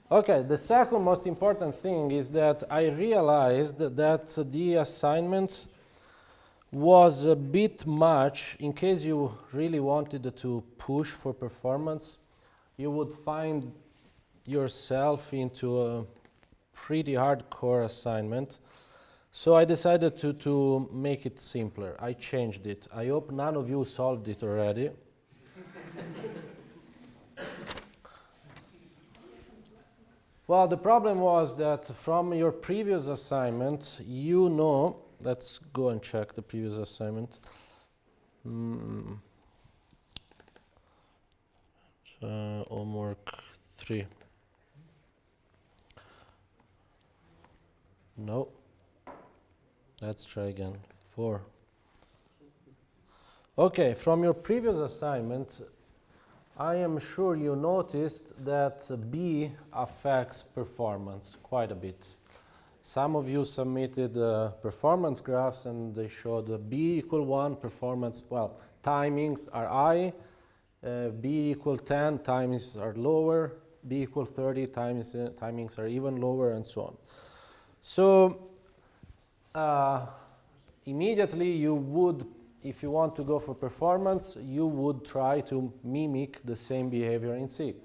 Okay, the second most important thing is that I realized that the assignment was a bit much. In case you really wanted to push for performance, you would find yourself into a pretty hardcore assignment. So I decided to make it simpler. I changed it. I hope none of you solved it already. Well, the problem was that from your previous assignment, you know, let's go and check the previous assignment. Homework 3. No. Let's try again. 4. Okay, from your previous assignment, I am sure you noticed that B affects performance quite a bit. Some of you submitted performance graphs and they showed B equal 1 performance, well, timings are high, B equal 10, timings are lower, B equal 30, timings are even lower, and so on. So immediately you would, if you want to go for performance, you would try to mimic the same behavior in C.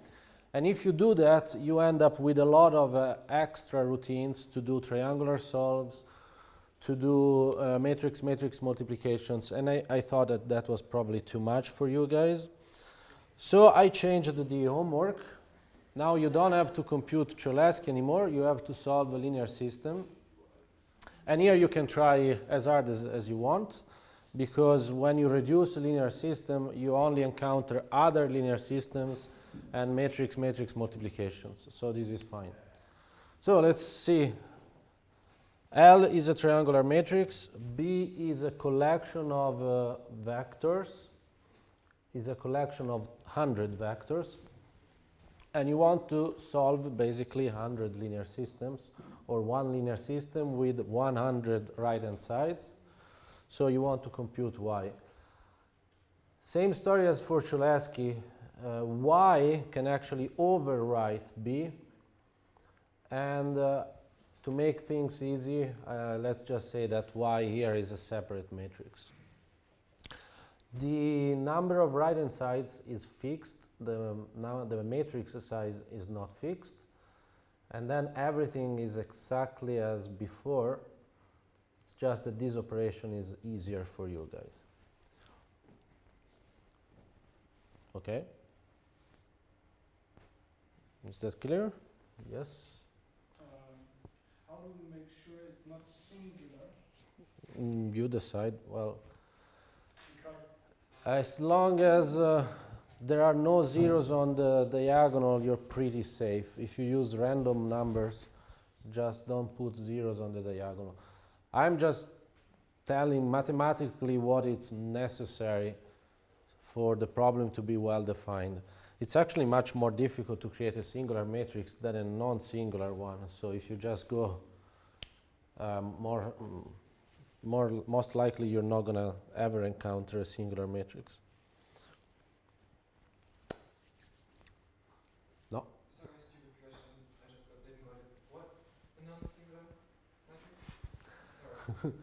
And if you do that, you end up with a lot of extra routines to do triangular solves, to do matrix multiplications, and I thought that that was probably too much for you guys. So I changed the homework. Now you don't have to compute Cholesky anymore, you have to solve a linear system. And here you can try as hard as you want, because when you reduce a linear system, you only encounter other linear systems and matrix multiplications. So this is fine. So let's see. L is a triangular matrix. B is a collection of vectors, is a collection of 100 vectors. And you want to solve basically 100 linear systems, or one linear system with 100 right-hand sides. So you want to compute Y. Same story as for Cholesky. Y can actually overwrite B. And to make things easy, let's just say that Y here is a separate matrix. The number of right-hand sides is fixed. Now the matrix size is not fixed. And then everything is exactly as before. It's just that this operation is easier for you guys. Okay? Is that clear? Yes? How do we make sure it's not singular? You decide. Well, Because as long as there are no zeros on the diagonal, you're pretty safe. If you use random numbers, just don't put zeros on the diagonal. I'm just telling mathematically what is necessary for the problem to be well defined. It's actually much more difficult to create a singular matrix than a non-singular one. So if you just go most likely you're not going to ever encounter a singular matrix. No? Sorry, stupid question. I just didn't got it. What's a non-singular matrix? Sorry.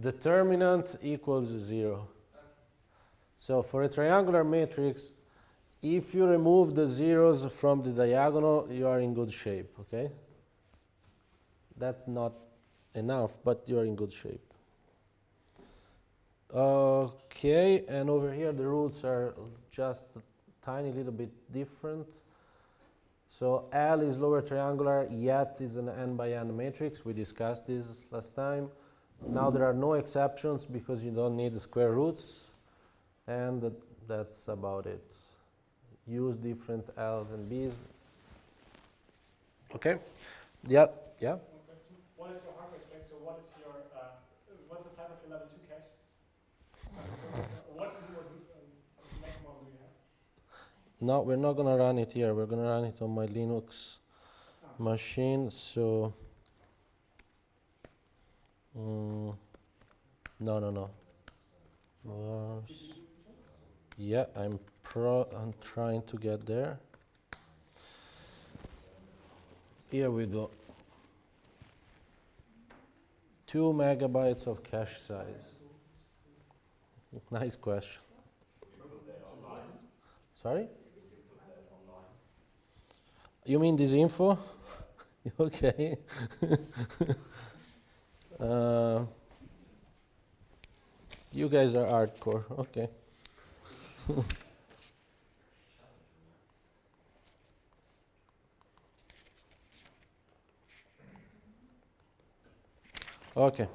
Determinant equals 0. So for a triangular matrix, if you remove the zeros from the diagonal, you are in good shape, okay? That's not enough, but you're in good shape. Okay, and over here the rules are just a tiny little bit different. So L is lower triangular, yet is an n by n matrix. We discussed this last time. Now there are no exceptions because you don't need the square roots. And that's about it. Use different L's and B's. Okay? Yeah, yeah? what is your hardware space? So what is your what's the type of your level 2 cache? What make model do you have? No, we're not going to run it here. We're going to run it on my Linux machine. So, no. Yeah, I'm trying to get there. Here we go. 2 megabytes of cache size. Nice question. Sorry? You mean this info? Okay. You guys are hardcore. Okay. Okay.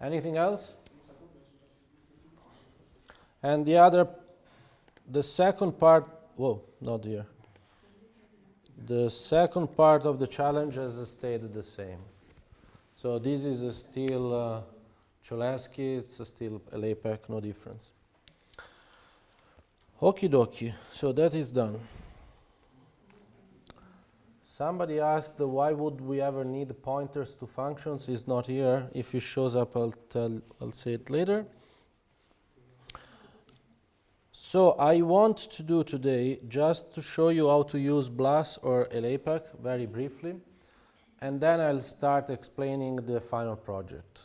Anything else? And the second part, whoa, not here. The second part of the challenge has stayed the same. So this is still Cholesky, it's still LAPAC, no difference. Okie dokie, so that is done. Somebody asked why would we ever need pointers to functions. He's not here. If he shows up, I'll say it later. So I want to do today just to show you how to use BLAS or LAPAC very briefly, and then I'll start explaining the final project.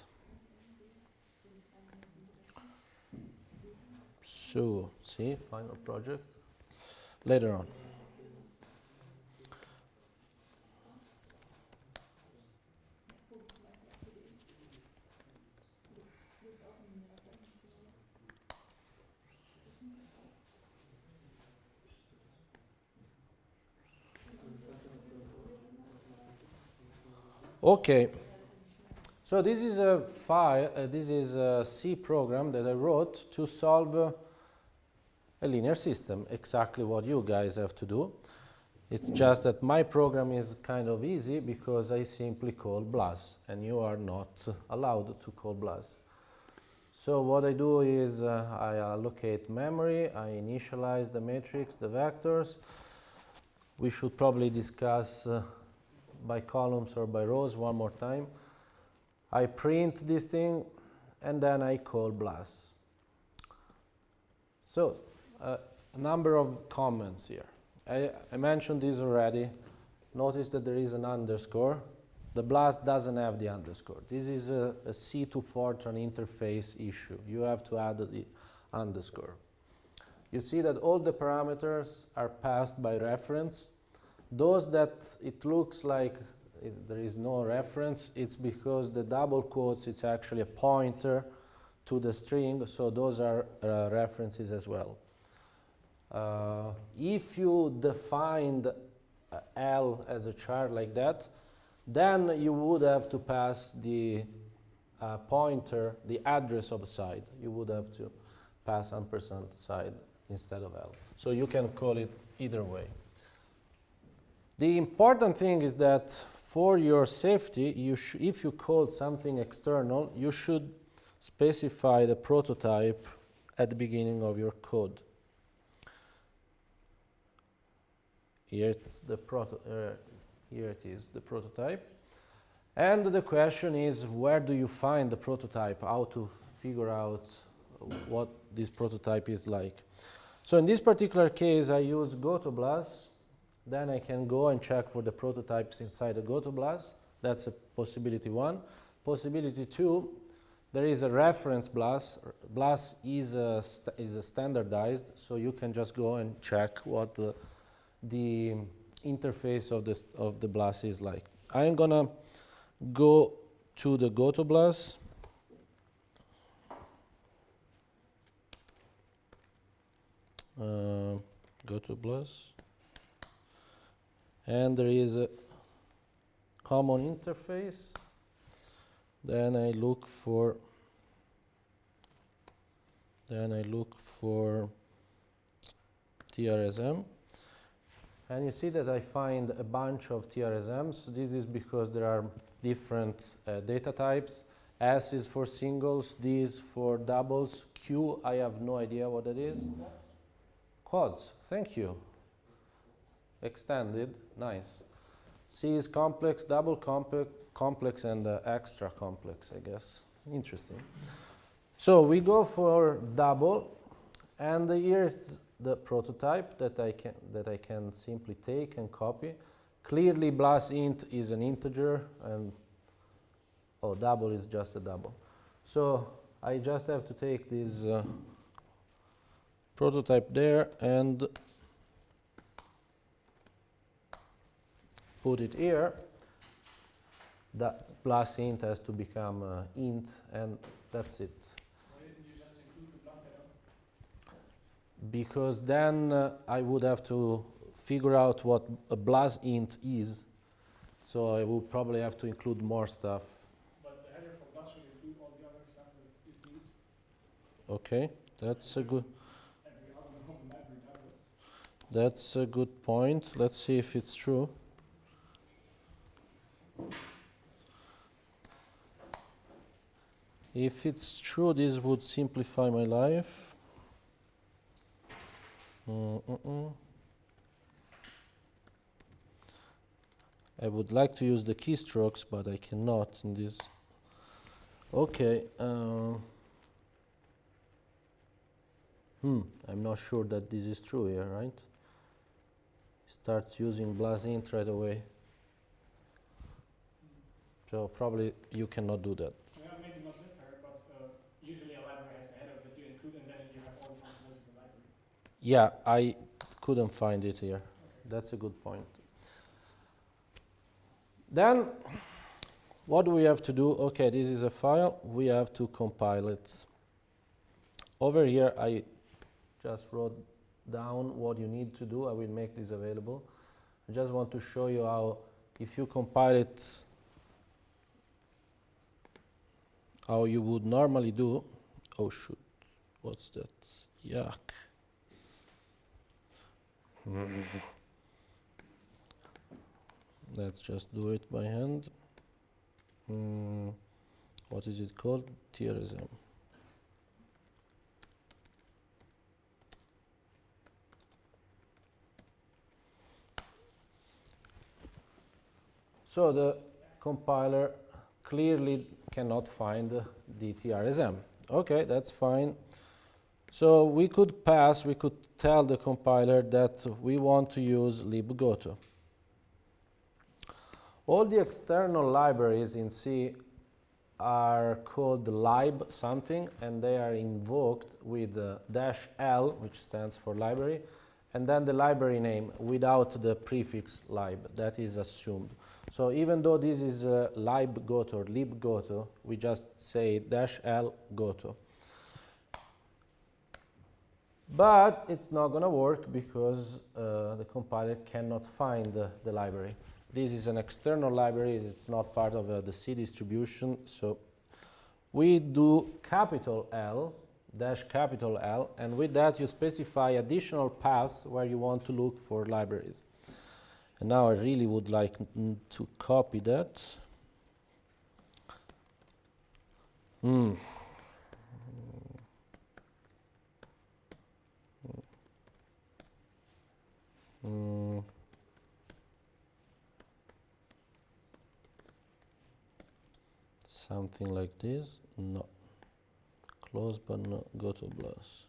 So, see, final project later on. Okay, so this is a file, this is a C program that I wrote to solve a linear system, exactly what you guys have to do. It's just that my program is kind of easy because I simply call BLAS, and you are not allowed to call BLAS. So what I do is I allocate memory, I initialize the matrix, the vectors. We should probably discuss by columns or by rows one more time. I print this thing and then I call BLAS. So a number of comments here. I mentioned this already. Notice that there is an underscore. The BLAS doesn't have the underscore. This is a C to Fortran interface issue. You have to add the underscore. You see that all the parameters are passed by reference. Those that it looks like there is no reference, it's because the double quotes, it's actually a pointer to the string, so those are references as well. If you defined L as a char like that, then you would have to pass the pointer, the address of a side. You would have to pass ampersand side instead of L. So you can call it either way. The important thing is that for your safety, if you call something external, you should specify the prototype at the beginning of your code. Here it's the here it is, the prototype. And the question is, where do you find the prototype? How to figure out what this prototype is like. So in this particular case, I use GoToBLAS. Then I can go and check for the prototypes inside the GoToBLAS. That's a possibility one. Possibility two, there is a reference BLAS. BLAS is a standardized, so you can just go and check what the interface of the BLAS is like. I'm gonna go to the GoToBLAS. GoToBLAS. And there is a common interface. Then I look for TRSM. And you see that I find a bunch of TRSMs. This is because there are different data types. S is for singles, D is for doubles. Q, I have no idea what it is. Quads, thank you. Extended, nice. C is complex, double complex, and extra complex, I guess. Interesting. So we go for double, And here's the prototype that I can simply take and copy. Clearly, plus int is an integer, and double is just a double. So I just have to take this prototype there and put it here. The plus int has to become int, and that's it. Why didn't you just include the bluff header? Because then I would have to figure out what a plus int is. So I would probably have to include more stuff. But the header for bluff should include all the other stuff that it needs. Okay, that's a good. Every other home library does it. That's a good point. Let's see if it's true. If it's true, this would simplify my life. I would like to use the keystrokes, but I cannot in this. Okay. I'm not sure that this is true here, right? Starts using int right away. So probably you cannot do that. Yeah, maybe not with her, but usually a library has a header that you include, and then you have all the functionality of the library. Yeah, I couldn't find it here. Okay. That's a good point. Then, what do we have to do? Okay, this is a file. We have to compile it. Over here, I just wrote down what you need to do. I will make this available. I just want to show you how, if you compile it, how you would normally do. Oh shoot, what's that? Yuck. Let's just do it by hand. What is it called? TRSM. So the compiler clearly cannot find the TRSM. Okay, that's fine. So we could tell the compiler that we want to use libgoto. All the external libraries in C are called lib something, and they are invoked with -l, which stands for library, and then the library name without the prefix lib. That is assumed. So even though this is libgoto or libgoto, we just say -l goto. But it's not going to work because the compiler cannot find the library. This is an external library. It's not part of the C distribution. So we do capital L, capital L, and with that you specify additional paths where you want to look for libraries. And now I really would like to copy that. Something like this. No. Close but not go to plus.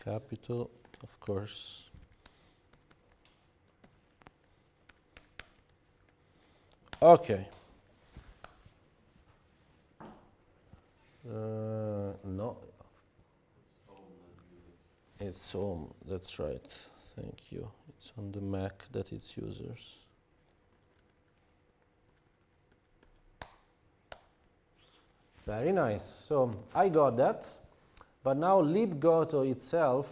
Capital, of course. Okay. No. It's home, that's right. Thank you. It's on the Mac that it's users. Very nice. So I got that. But now libgoto itself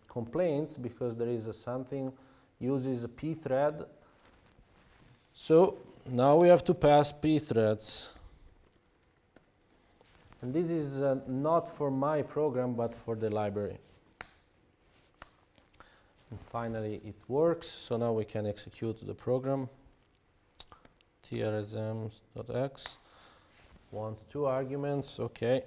complains because there is something uses a pthread. So now we have to pass pthreads. And this is not for my program, but for the library. And finally, it works. So now we can execute the program. trsm.x wants 2 arguments. Okay.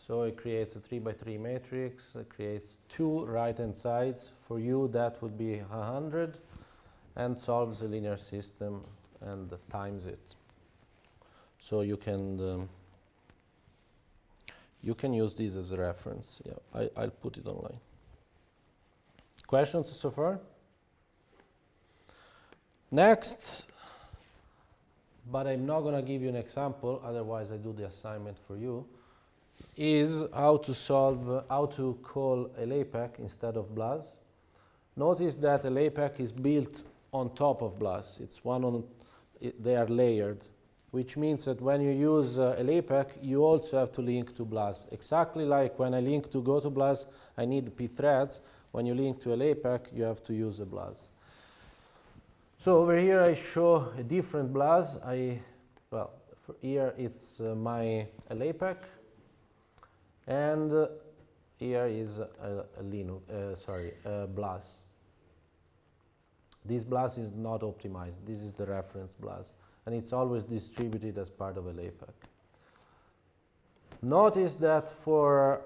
So it creates a 3x3 matrix. It creates 2 right-hand sides. For you, that would be 100, and solves a linear system and times it. So you can use this as a reference. Yeah, I'll put it online. Questions so far? Next, but I'm not going to give you an example, otherwise I do the assignment for you, is how to call a LAPACK instead of BLAS. Notice that a LAPACK is built on top of BLAS. They are layered, which means that when you use a LAPACK, you also have to link to BLAS. Exactly like when I link to go to BLAS, I need pthreads. When you link to a LAPACK, you have to use a BLAS. So over here I show a different BLAS. For here it's my LAPACK, and here is a BLAS. This BLAS is not optimized. This is the reference BLAS, and it's always distributed as part of a LAPACK. Notice that for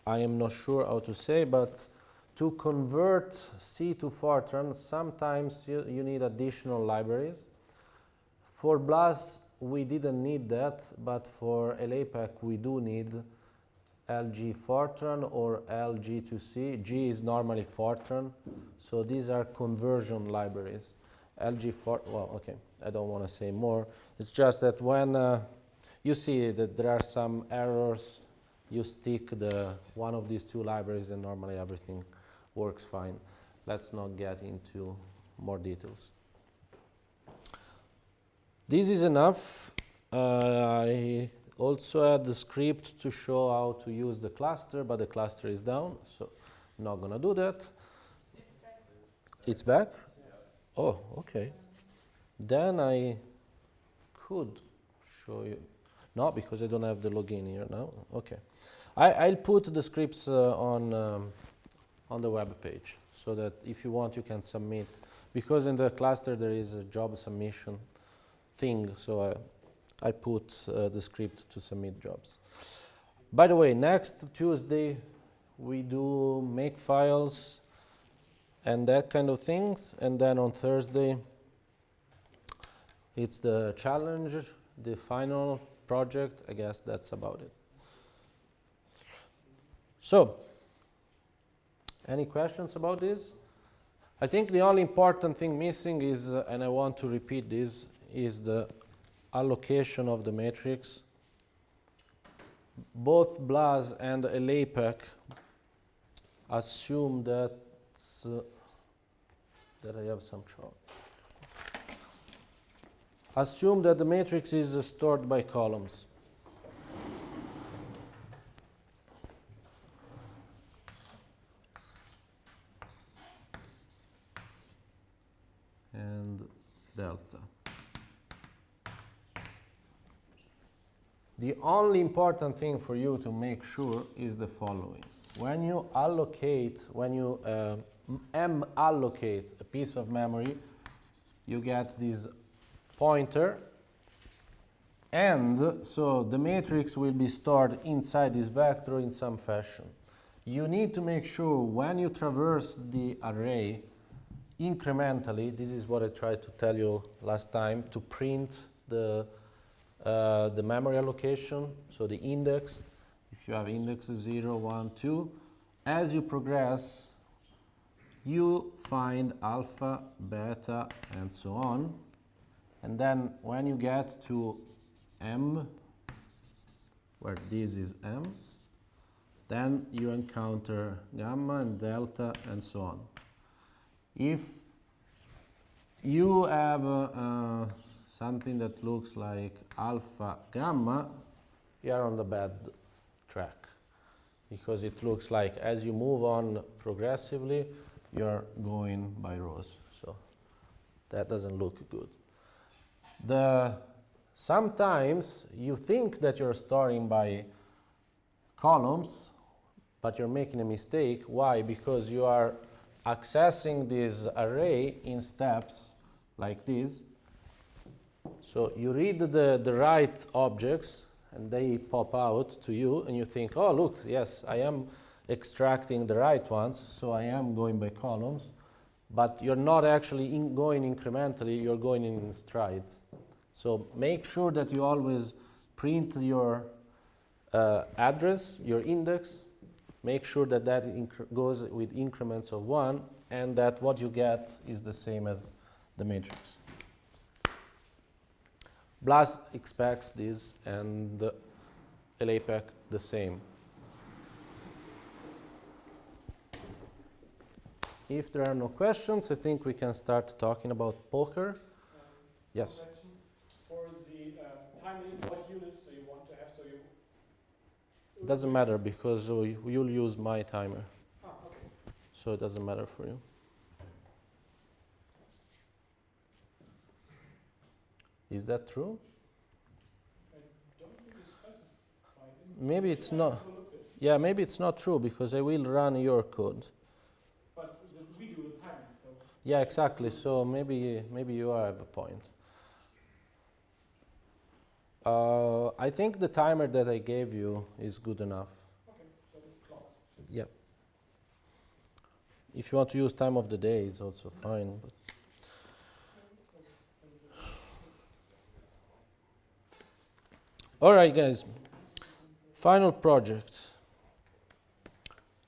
I am not sure how to say, but to convert C to Fortran, sometimes you need additional libraries. For BLAS, we didn't need that, but for LAPACK, we do need LG Fortran or LG2C. G is normally Fortran, so these are conversion libraries. Okay, I don't want to say more. It's just that when you see that there are some errors, you stick one of these two libraries and normally everything works fine. Let's not get into more details. This is enough. I also had the script to show how to use the cluster, but the cluster is down, so I'm not going to do that. It's back? Oh, okay. Then I could show you. No, because I don't have the login here now. Okay. I'll put the scripts on the web page so that if you want, you can submit. Because in the cluster there is a job submission thing, so I put the script to submit jobs. By the way, next Tuesday we do make files and that kind of things, and then on Thursday it's the challenge, the final project. I guess that's about it. So, any questions about this? I think the only important thing missing is, and I want to repeat this, is the allocation of the matrix. Both BLAS and LAPACK assume that I have some trouble. Assume that the matrix is stored by columns. And delta. The only important thing for you to make sure is the following. When you allocate a piece of memory, you get this pointer, and so the matrix will be stored inside this vector in some fashion. You need to make sure when you traverse the array incrementally, this is what I tried to tell you last time, to print the memory allocation, so the index, if you have indexes 0, 1, 2, as you progress, you find alpha, beta, and so on. And then when you get to M, where this is M, then you encounter gamma and delta and so on. If you have something that looks like alpha gamma, you are on the bad track, because it looks like as you move on progressively, you're going by rows. So that doesn't look good. Sometimes you think that you're storing by columns, but you're making a mistake. Why? Because you are accessing this array in steps like this. So you read the right objects and they pop out to you and you think, oh look, yes, I am extracting the right ones, so I am going by columns. but you're not actually going incrementally, you're going in strides. So make sure that you always print your address, your index. Make sure that that goes with increments of 1, and that what you get is the same as the matrix. BLAS expects this, and the LAPAC the same. If there are no questions, I think we can start talking about poker. Yes. Question. For the time limit, what units do you want to have? So you Doesn't matter because you'll use my timer, okay. so it doesn't matter for you. Is that true? I don't think you specified it. Maybe it's I not. have to look it, Yeah, maybe it's not true because I will run your code. but we do the time. So Yeah, exactly. So maybe you have a point. I think the timer that I gave you is good enough. okay, so the clock. Yeah. If you want to use time of the day, it's also fine. But all right, guys. Final project.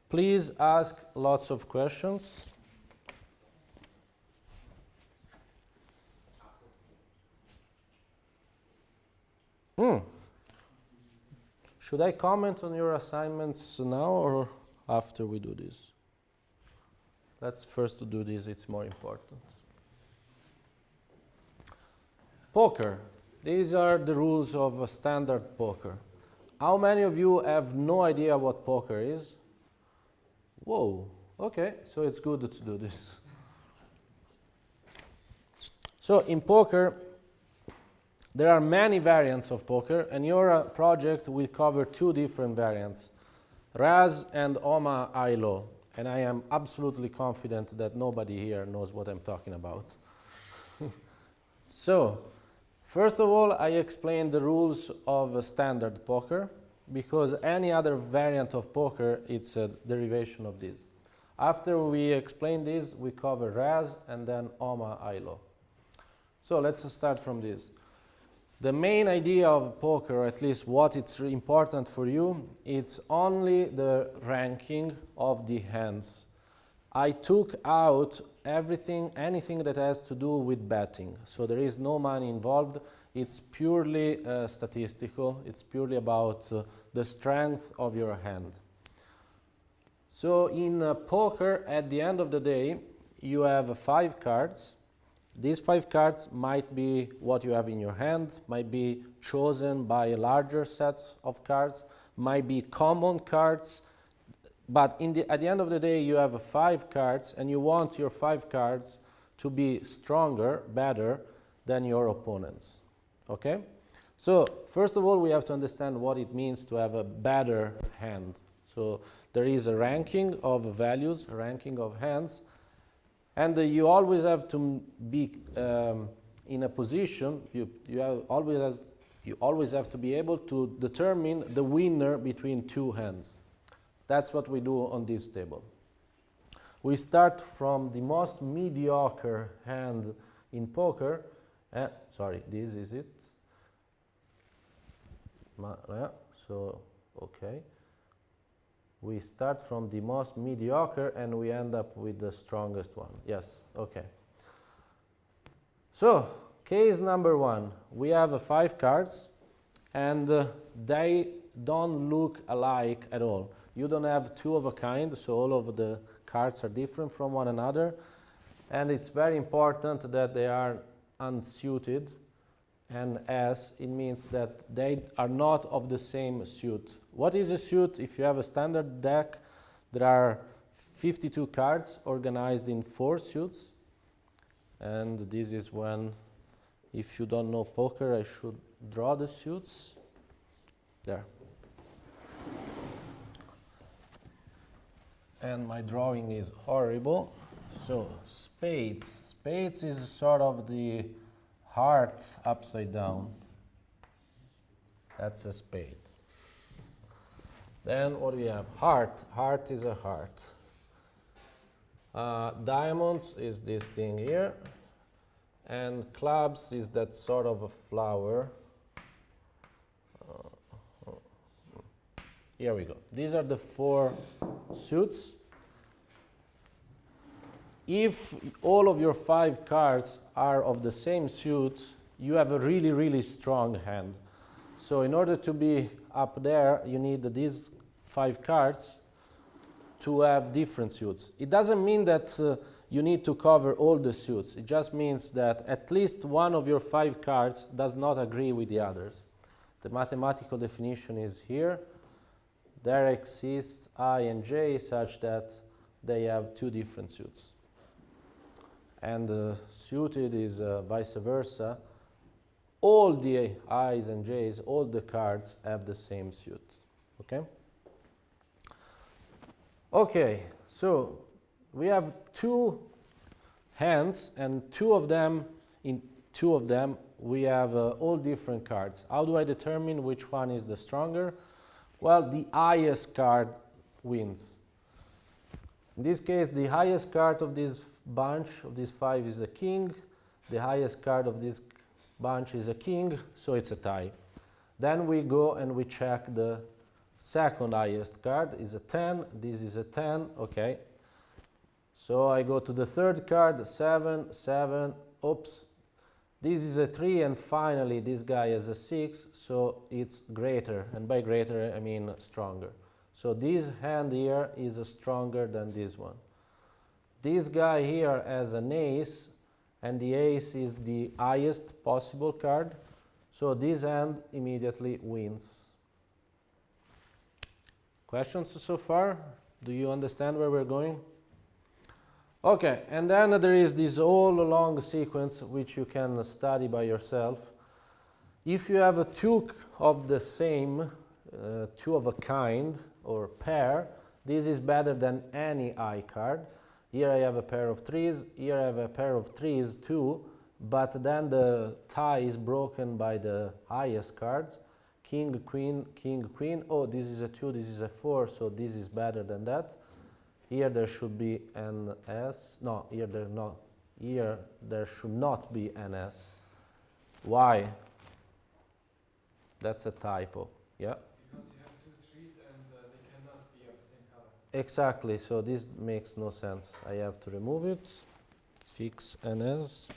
Please ask lots of questions. Should I comment on your assignments now or after we do this? Let's first do this, it's more important. Poker. These are the rules of a standard poker. How many of you have no idea what poker is? Whoa, okay, so it's good to do this. So in poker, there are many variants of poker, and your project will cover 2 different variants, RAS and OMA ILO, and I am absolutely confident that nobody here knows what I'm talking about. So, first of all, I explain the rules of a standard poker, because any other variant of poker, it's a derivation of this. After we explain this, we cover RAS and then OMA ILO. So let's start from this. The main idea of poker, or at least what it's important for you, it's only the ranking of the hands. I took out anything that has to do with betting. So there is no money involved. It's purely statistical. It's purely about the strength of your hand. So in poker, at the end of the day, you have 5 cards. These 5 cards might be what you have in your hand, might be chosen by a larger set of cards, might be common cards, but at the end of the day you have 5 cards and you want your 5 cards to be stronger, better than your opponents. Okay? So first of all we have to understand what it means to have a better hand. So there is a ranking of values, a ranking of hands. And you always have to be in a position, you always have to be able to determine the winner between 2 hands. That's what we do on this table. We start from the most mediocre hand in poker. Sorry, this is it. So, okay. We start from the most mediocre and we end up with the strongest one. Yes, okay. So, case number 1. We have 5 cards and they don't look alike at all. You don't have 2 of a kind, so all of the cards are different from one another. And it's very important that they are unsuited. And as it means that they are not of the same suit. What is a suit? If you have a standard deck, there are 52 cards organized in 4 suits. And this is when, if you don't know poker, I should draw the suits. There. And my drawing is horrible. So, spades. Spades is sort of the heart upside down. That's a spade. Then what do we have? Heart. Heart is a heart. Diamonds is this thing here, and clubs is that sort of a flower. Here we go. These are the 4 suits. If all of your 5 cards are of the same suit, you have a really, really strong hand. So in order to be up there, you need these 5 cards to have different suits. It doesn't mean that you need to cover all the suits. It just means that at least one of your 5 cards does not agree with the others. The mathematical definition is here. There exists I and J such that they have 2 different suits. And suited is vice versa. All the I's and J's, all the cards have the same suit. Okay? Okay, so we have 2 hands, and in two of them we have all different cards. How do I determine which one is the stronger? Well, the highest card wins. In this case, the highest card of this bunch, of these 5, is a king. The highest card of this bunch is a king, so it's a tie. Then we go and we check the second highest card, is a 10. This is a 10, okay. So I go to the third card, 7, 7, oops. This is a 3, and finally this guy has a 6, so it's greater. And by greater, I mean stronger. So this hand here is stronger than this one. This guy here has an ace, and the ace is the highest possible card. So this hand immediately wins. Questions so far? Do you understand where we're going? Okay, and then there is this whole long sequence which you can study by yourself. If you have 2 of the same, 2 of a kind or pair, this is better than any I card. Here I have a pair of 3s, here I have a pair of 3s too, but then the tie is broken by the highest cards. King, queen, king, queen. Oh, this is a 2, this is a 4, so this is better than that. Here there should be an S. No, here there not. Here there should not be an S. Why? That's a typo. Yeah. Because you have 2 streets and they cannot be of the same color. Exactly. So this makes no sense. I have to remove it. Fix an S.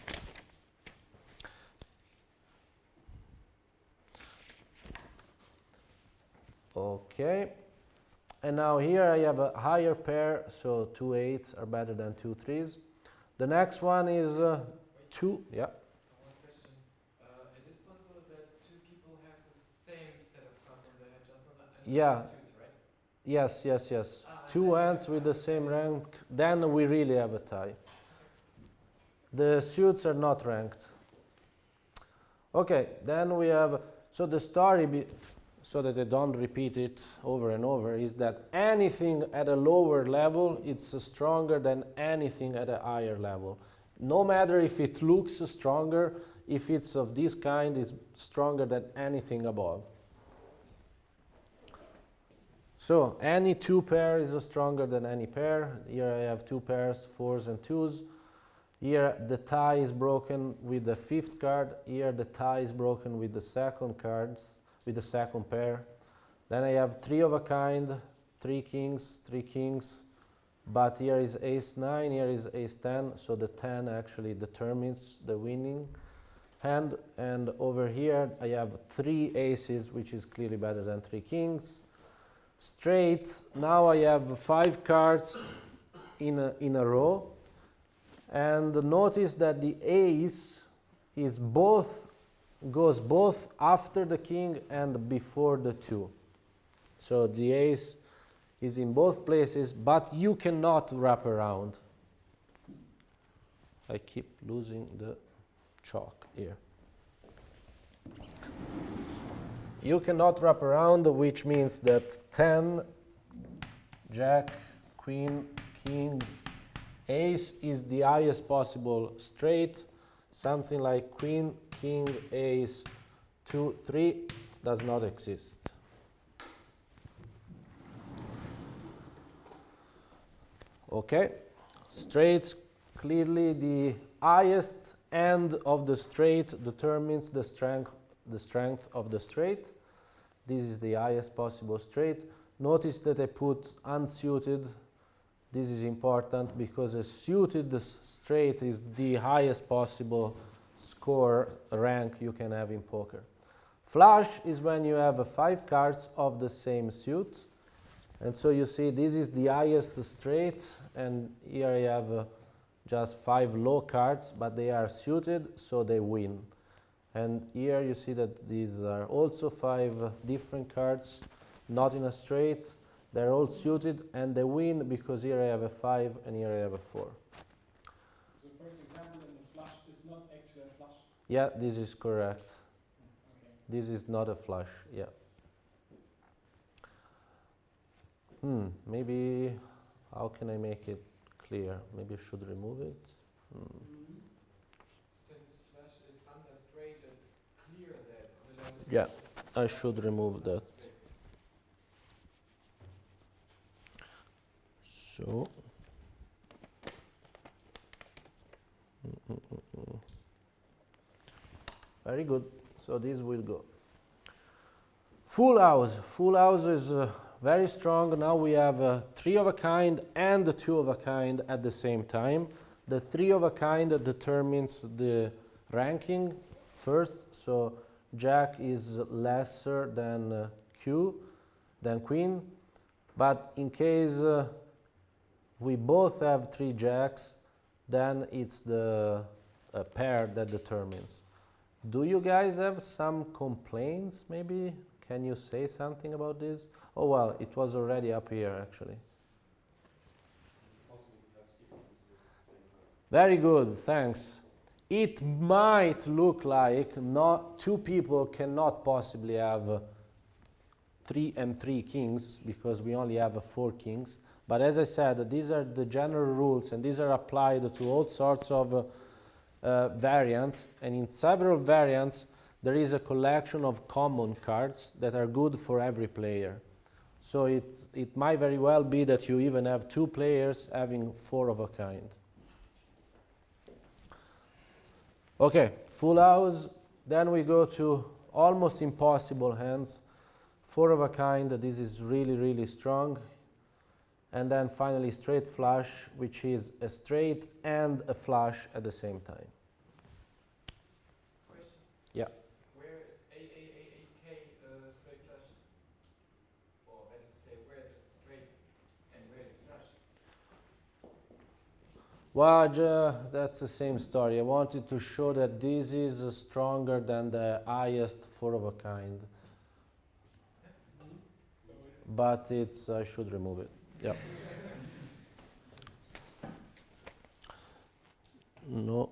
Okay. And now here I have a higher pair, so 2 8s are better than 2 3s. The next one is 2. Yeah. One question. It is possible that 2 people have the same set of cards and they have just not Yeah. suits, right? Yes, yes, yes. 2 hands with the same rank, then we really have a tie. The suits are not ranked. Okay, then we have, so the story, so that I don't repeat it over and over, is that anything at a lower level, it's stronger than anything at a higher level. No matter if it looks stronger, if it's of this kind, it's stronger than anything above. So any 2 pair is stronger than any pair. Here I have 2 pairs, 4s and 2s. Here the tie is broken with the 5th card. Here the tie is broken with the 2nd card, with the 2nd pair. Then I have 3 of a kind, 3 kings, but here is ace 9, here is ace 10, so the 10 actually determines the winning hand. And over here I have 3 aces, which is clearly better than 3 kings. Straights, now I have 5 cards in a row, and notice that the ace is goes both after the king and before the 2. So the ace is in both places, but you cannot wrap around. I keep losing the chalk here. You cannot wrap around, which means that 10, jack, queen, king, ace is the highest possible straight. Something like queen, king, ace, 2, 3 does not exist. Okay, Straights, clearly the highest end of the straight determines the strength of the straight. This is the highest possible straight. Notice that I put unsuited. This is important because a suited straight is the highest possible score rank you can have in poker. Flush is when you have 5 cards of the same suit. And so you see this is the highest straight, and here I have just 5 low cards, but they are suited, so they win. And here you see that these are also 5 different cards, not in a straight. They're all suited, and they win because here I have a 5 and here I have a 4. So for example, in the flush is not actually a flush? Yeah, this is correct. Okay. This is not a flush, yeah. Maybe, how can I make it clear? Maybe I should remove it. Since flush is under straight, it's clear that on the lowest Yeah, straight I should remove that. So, very good. So this will go. Full house. Full house is very strong. Now we have 3 of a kind and 2 of a kind at the same time. The 3 of a kind determines the ranking first. So Jack is lesser than than Queen. But in case we both have 3 Jacks, then it's the pair that determines. Do you guys have some complaints maybe? Can you say something about this? Oh well, it was already up here actually. Very good, thanks. It might look like not 2 people cannot possibly have 3 and 3 kings because we only have 4 kings. But as I said, these are the general rules and these are applied to all sorts of variants. And in several variants, there is a collection of common cards that are good for every player. So it might very well be that you even have 2 players having 4 of a kind. Okay, full house. Then we go to almost impossible hands. 4 of a kind, this is really, really strong. And then finally straight flush, which is a straight and a flush at the same time. Question? Yeah. Where is AAAK straight flush? Or better to say, where is it straight and where is flush? Well, that's the same story. I wanted to show that this is stronger than the highest 4 of a kind. But it's, I should remove it. Yeah. No.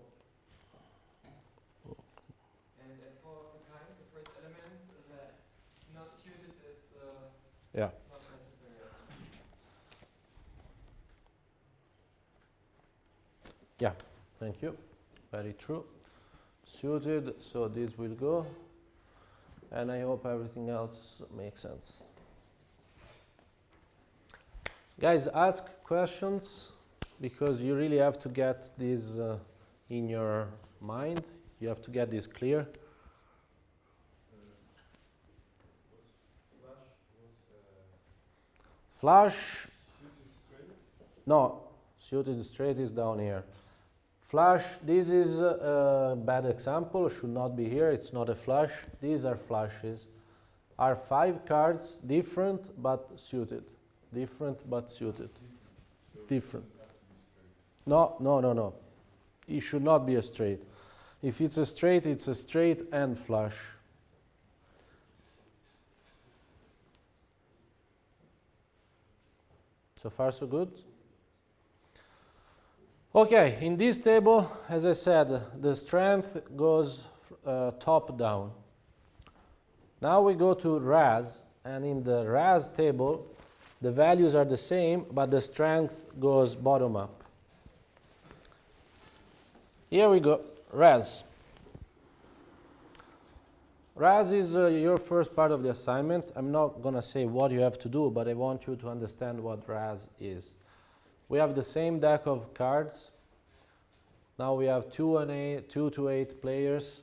And at 4 of a kind, the first element that not suited is Yeah. not necessary. Yeah. Thank you. Very true. Suited, so this will go. And I hope everything else makes sense. Guys, ask questions because you really have to get this in your mind. You have to get this clear. Flush. No, suited straight is down here. Flush, this is a bad example, should not be here, it's not a flush. These are flushes. Are 5 cards different but suited. Different but suited. Different. No. It should not be a straight. If it's a straight and flush. So far so good? Okay, in this table, as I said, the strength goes top down. Now we go to RAS, and in the RAS table, the values are the same, but the strength goes bottom up. Here we go, RAS. RAS is your first part of the assignment. I'm not going to say what you have to do, but I want you to understand what RAS is. We have the same deck of cards. Now we have 2 to 8 players.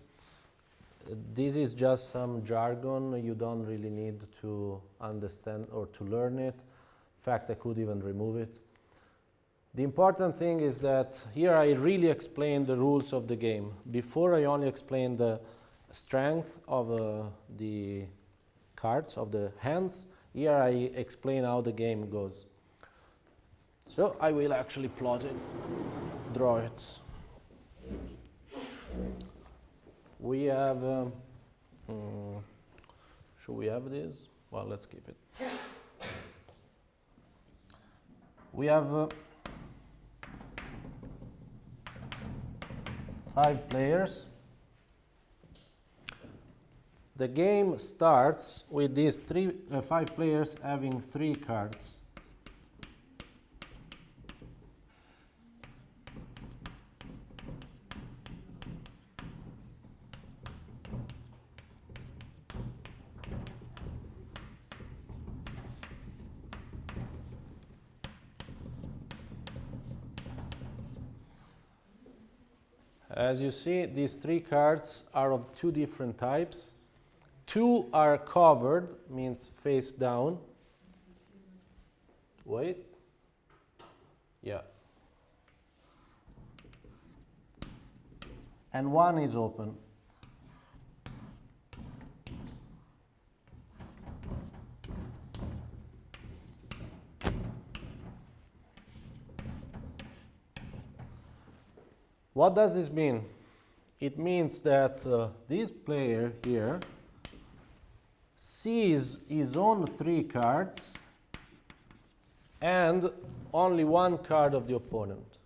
This is just some jargon. You don't really need to understand or to learn it. In fact, I could even remove it. The important thing is that here I really explain the rules of the game. Before I only explain the strength of the cards, of the hands. Here I explain how the game goes. So I will actually plot it, draw it. We have, should we have this? Well, let's keep it. We have 5 players. The game starts with these 5 players having 3 cards. As you see, these 3 cards are of 2 different types. 2 are covered, means face down. Wait. Yeah. And 1 is open. What does this mean? It means that this player here sees his own 3 cards and only 1 card of the opponent.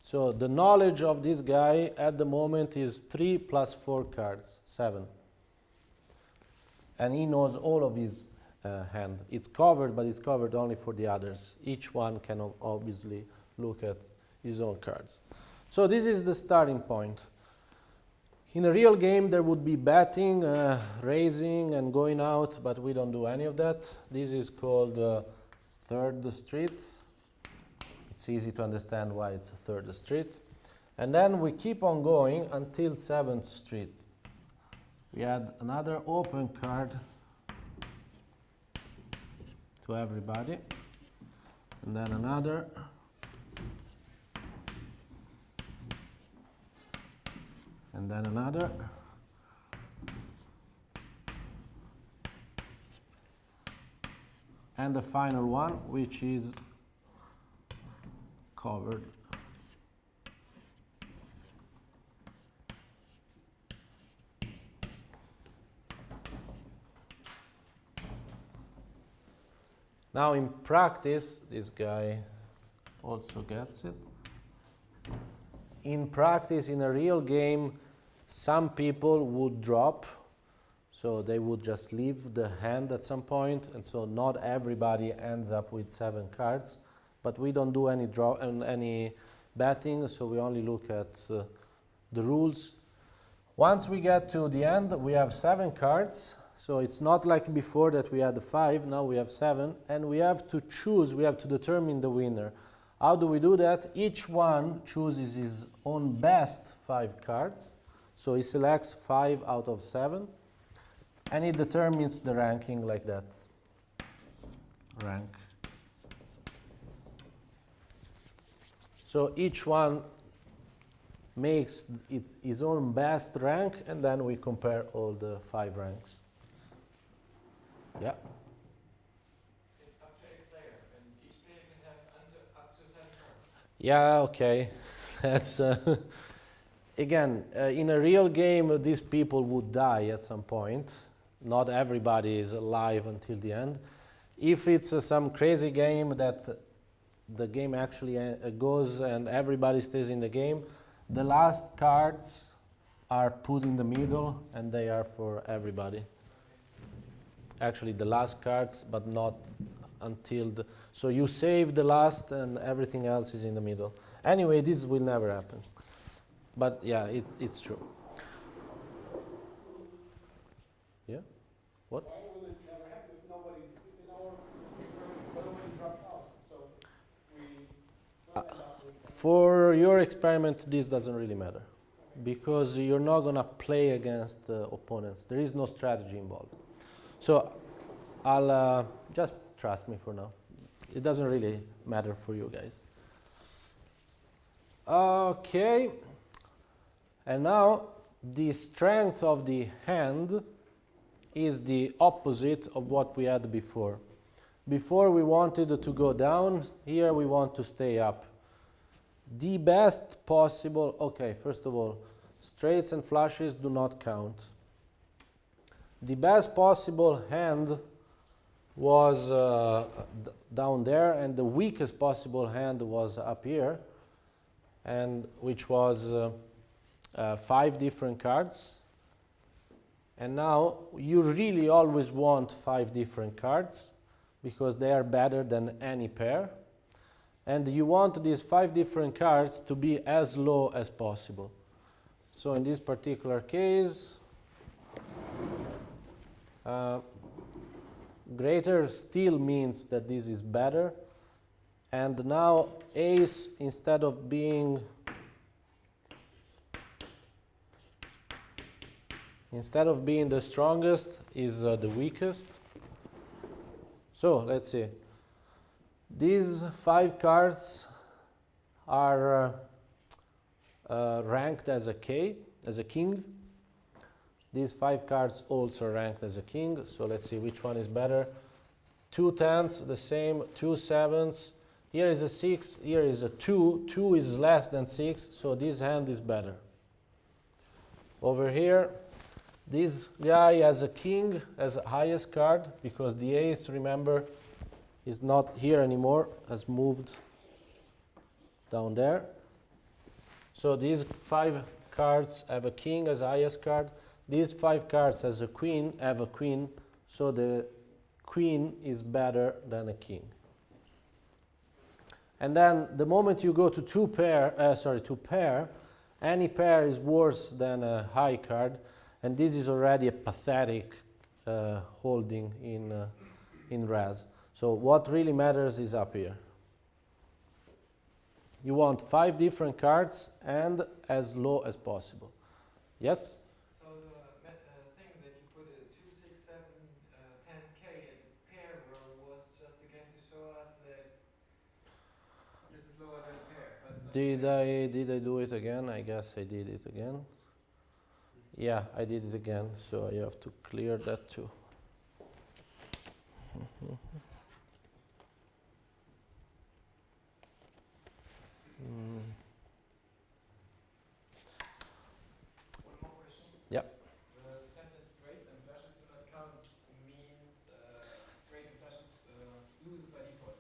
So the knowledge of this guy at the moment is 3 plus 4 cards, 7. And he knows all of his hand. It's covered, but it's covered only for the others. Each one can obviously look at his own cards. So this is the starting point. In a real game there would be betting, raising and going out, but we don't do any of that. This is called third street. It's easy to understand why it's a third street. And then we keep on going until 7th street. We add another open card to everybody. And then another. And then another. And the final one, which is covered. Now in practice, this guy also gets it. In practice, in a real game, some people would drop, so they would just leave the hand at some point, and so not everybody ends up with 7 cards. But we don't do any draw and any betting, so we only look at the rules. Once we get to the end, we have 7 cards. So it's not like before that we had 5, now we have 7, and we have to choose, we have to determine the winner. How do we do that? Each one chooses his own best 5 cards. So he selects 5 out of 7, and it determines the ranking like that. Rank. So each one makes it his own best rank, and then we compare all the 5 ranks. Yeah. It's up to a player, and each player can have up to 7 cards. Yeah, okay. That's again, in a real game, these people would die at some point. Not everybody is alive until the end. If it's some crazy game that the game actually goes and everybody stays in the game, the last cards are put in the middle and they are for everybody. Actually, the last cards, but not until the... So you save the last and everything else is in the middle. Anyway, this will never happen. But yeah, it's true. Yeah? What? Why will it never happen if nobody, nobody drops out? So we For your experiment, this doesn't really matter because you're not going to play against opponents. There is no strategy involved. So I'll just trust me for now. It doesn't really matter for you guys. Okay. And now the strength of the hand is the opposite of what we had before. Before we wanted to go down, here we want to stay up. The best possible, okay, first of all, straights and flushes do not count. The best possible hand was down there, and the weakest possible hand was up here, and which was 5 different cards. And now you really always want 5 different cards because they are better than any pair. And you want these 5 different cards to be as low as possible. So in this particular case, greater still means that this is better. And now ace, instead of being the strongest, is the weakest. So let's see. These 5 cards are ranked as a king. These 5 cards also ranked as a king. So let's see which one is better. 2 10s, the same. 2 7s. Here is a 6. Here is a 2. 2 is less than 6. So this hand is better. Over here, this guy has a king as a highest card because the ace, remember, is not here anymore, has moved down there. So these 5 cards have a king as highest card. These 5 cards as a queen have a queen, so the queen is better than a king. And then the moment you go to to pair, any pair is worse than a high card, and this is already a pathetic holding in Raz. So what really matters is up here. You want 5 different cards and as low as possible. Yes? So the thing that you put a 2, 6, 7, 10K at the pair row was just again to show us that this is lower than a pair. But Did I do it again? I guess I did it again. Yeah, I did it again. So you have to clear that too. One more question. Yeah. The sentence straights and flushes do not count means straight and flushes lose by default.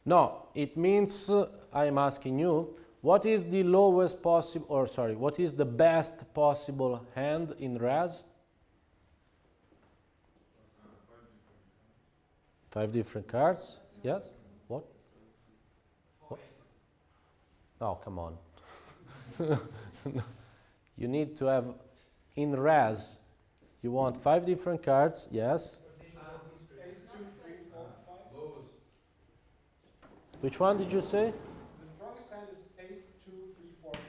No, it means I'm asking you, what is the lowest possible, or sorry, what is the best possible hand in Raz? 5 different cards. Yes? What? 4 aces. Oh, come on. You need to have, in Raz, you want 5 different cards, yes. Ace, 2, 3, 4, 5. Which one did you say? The strongest hand is ace, 2, 3, 4, 5.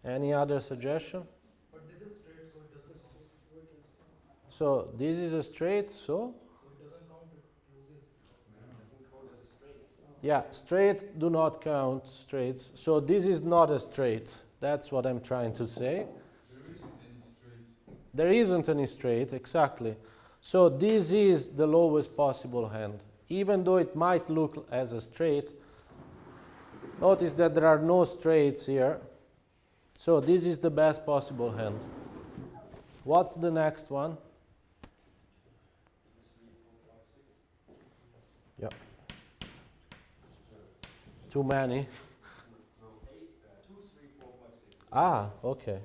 Any other suggestion? But this is straight, so it doesn't count. So this is a straight, so? So it doesn't count, it loses. Doesn't count as a straight. Yeah, straight do not count straights. So this is not a straight. That's what I'm trying to say. There isn't any straight, exactly. So this is the lowest possible hand. Even though it might look as a straight, notice that there are no straights here. So this is the best possible hand. What's the next one? Yeah. Too many. Ah, okay.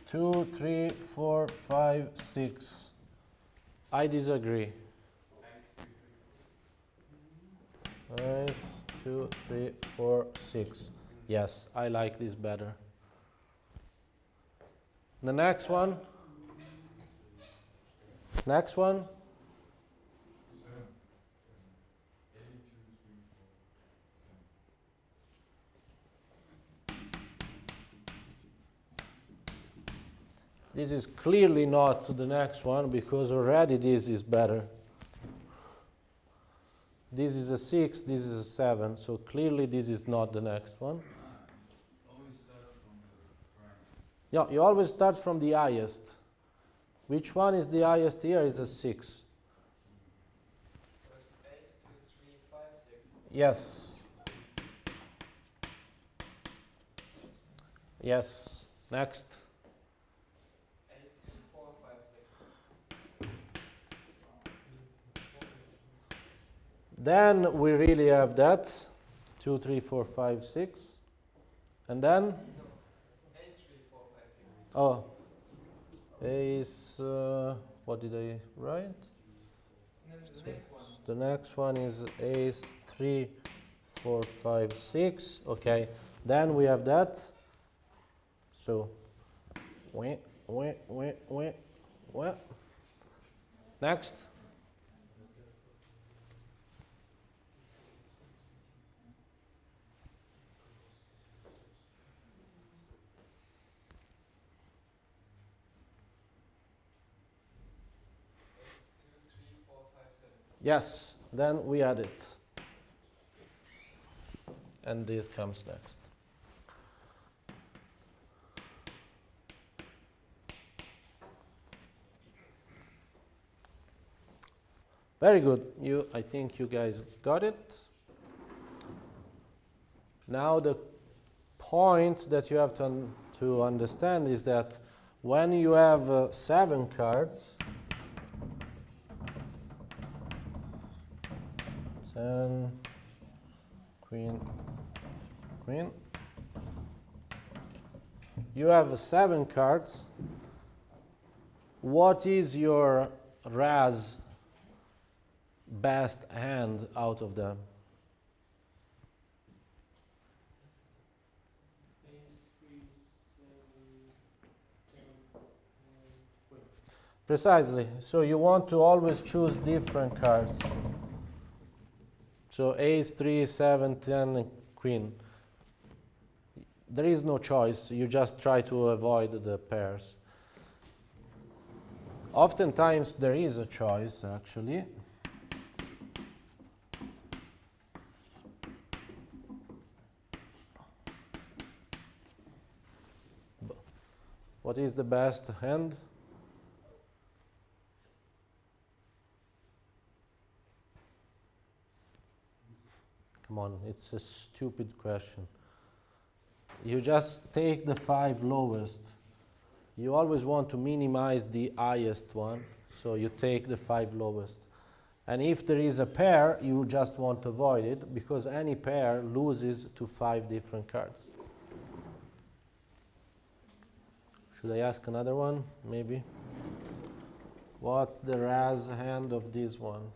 2, 3, 4, 5, 6. I disagree. 5, 2, 3, 4, 6. Yes, I like this better. The next one. Next one. This is clearly not the next one because already this is better. This is a 6, this is a 7, so clearly this is not the next one. Always start from the prime. Yeah, you always start from the highest. Which one is the highest here? Is a 6. So it's ace 2, 3, 5, 6. Yes. Yes. Next. Ace 2, 4, 5, 6. Then we really have that. 2, 3, 4, 5, 6. And then? No. Ace 3, 4, 5, 6. Oh. Ace, what did I write? And then the next one. The next one is ace 3, 4, 5, 6. Okay. Then we have that. So, next. Ace 2, 3, 4, 5, 7. Yes, then we add it. And this comes next. Very good. I think you guys got it. Now the point that you have to understand is that when you have 7 cards, 10, queen, queen, you have 7 cards. What is your Raz best hand out of them? Ace, 3, 7, 10, queen. Precisely. So you want to always choose different cards. So ace, 3, 7, 10, and queen. There is no choice. You just try to avoid the pairs. Oftentimes there is a choice, actually. What is the best hand? Come on, it's a stupid question. You just take the 5 lowest. You always want to minimize the highest one, so you take the 5 lowest. And if there is a pair, you just want to avoid it, because any pair loses to 5 different cards. Should I ask another one? Maybe. What's the Raz hand of this one?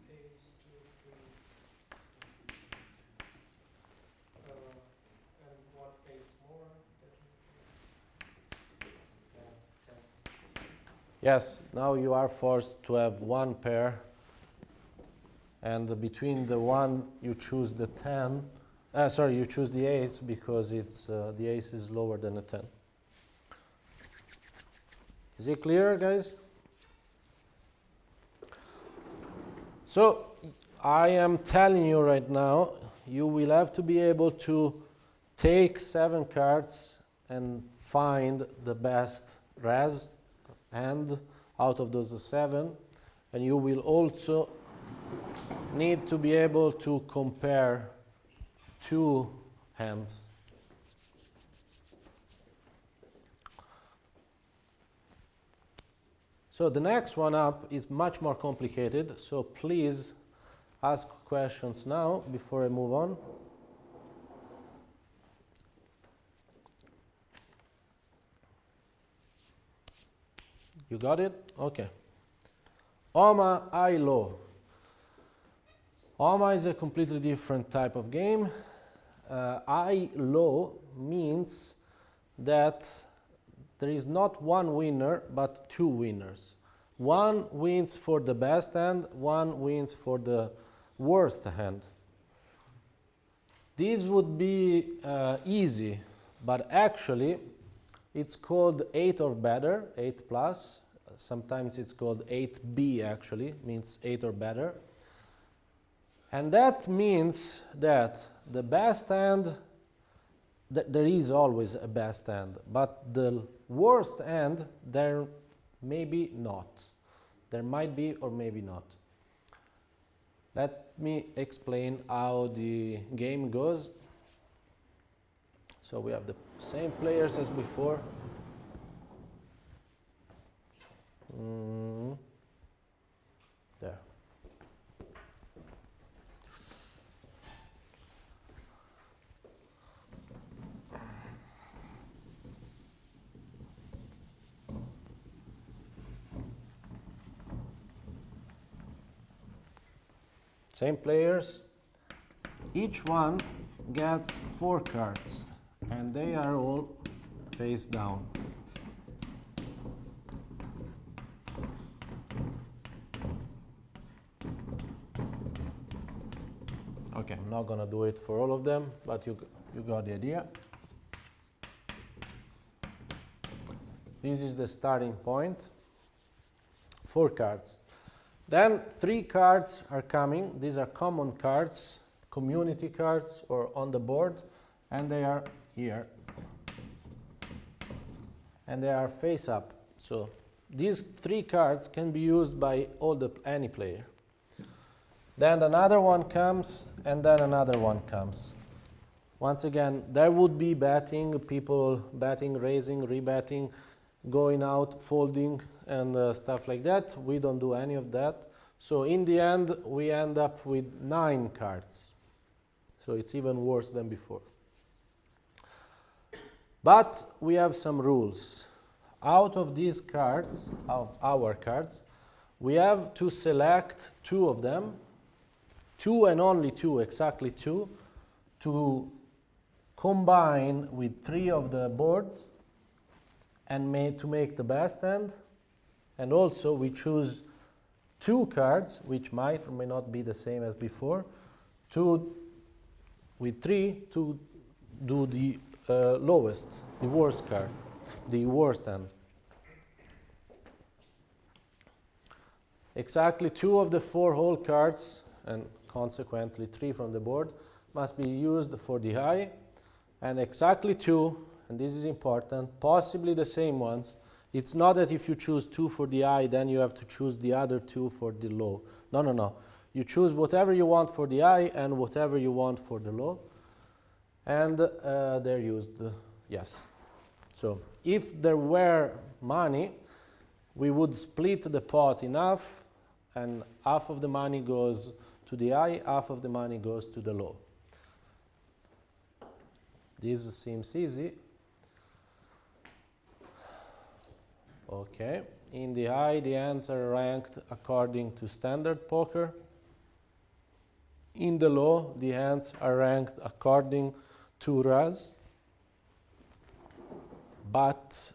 Ace, 2, 3. And what ace more? Yeah, 10. Yes, now you are forced to have one pair, and between the one you choose the 10. You choose the ace because it's the ace is lower than a 10. Is it clear, guys? So I am telling you right now, you will have to be able to take 7 cards and find the best Raz hand out of those 7, and you will also need to be able to compare 2 hands. So the next one up is much more complicated, so please ask questions now before I move on. You got it? Okay. Oma high low. Oma is a completely different type of game. High low means that there is not one winner but two winners. One wins for the best hand, one wins for the worst hand. This would be easy, but actually it's called 8 or better, 8 plus. Sometimes it's called 8B actually, means 8 or better. And that means that the best hand, there is always a best hand, but the worst hand, there maybe not. There might be or maybe not. Let me explain how the game goes. So we have the same players as before. There. Same players. Each one gets 4 cards, and they are all face down. Okay, I'm not gonna do it for all of them, but you got the idea. This is the starting point. 4 cards. Then 3 cards are coming. These are common cards, community cards, or on the board, and they are here. And they are face up. So these 3 cards can be used by any player. Then another one comes, and then another one comes. Once again, there would be betting, people betting, raising, rebetting, going out, folding, and stuff like that. We don't do any of that. So in the end, we end up with 9 cards. So it's even worse than before. But we have some rules. Out of these cards, our cards, we have to select 2 of them, 2 and only 2, exactly 2, to combine with 3 of the boards and to make the best hand. And also we choose 2 cards, which might or may not be the same as before, with 3 to do the lowest, the worst card, the worst hand. Exactly 2 of the 4 whole cards, and consequently 3 from the board, must be used for the high, and exactly 2, and this is important, possibly the same ones. It's not that if you choose 2 for the high, then you have to choose the other 2 for the low. No, no, no. You choose whatever you want for the high and whatever you want for the low, and they're used, yes. So if there were money, we would split the pot in half, and half of the money goes to the high, half of the money goes to the low. This seems easy. Okay, in the high, the hands are ranked according to standard poker. In the low, the hands are ranked according to Raz. But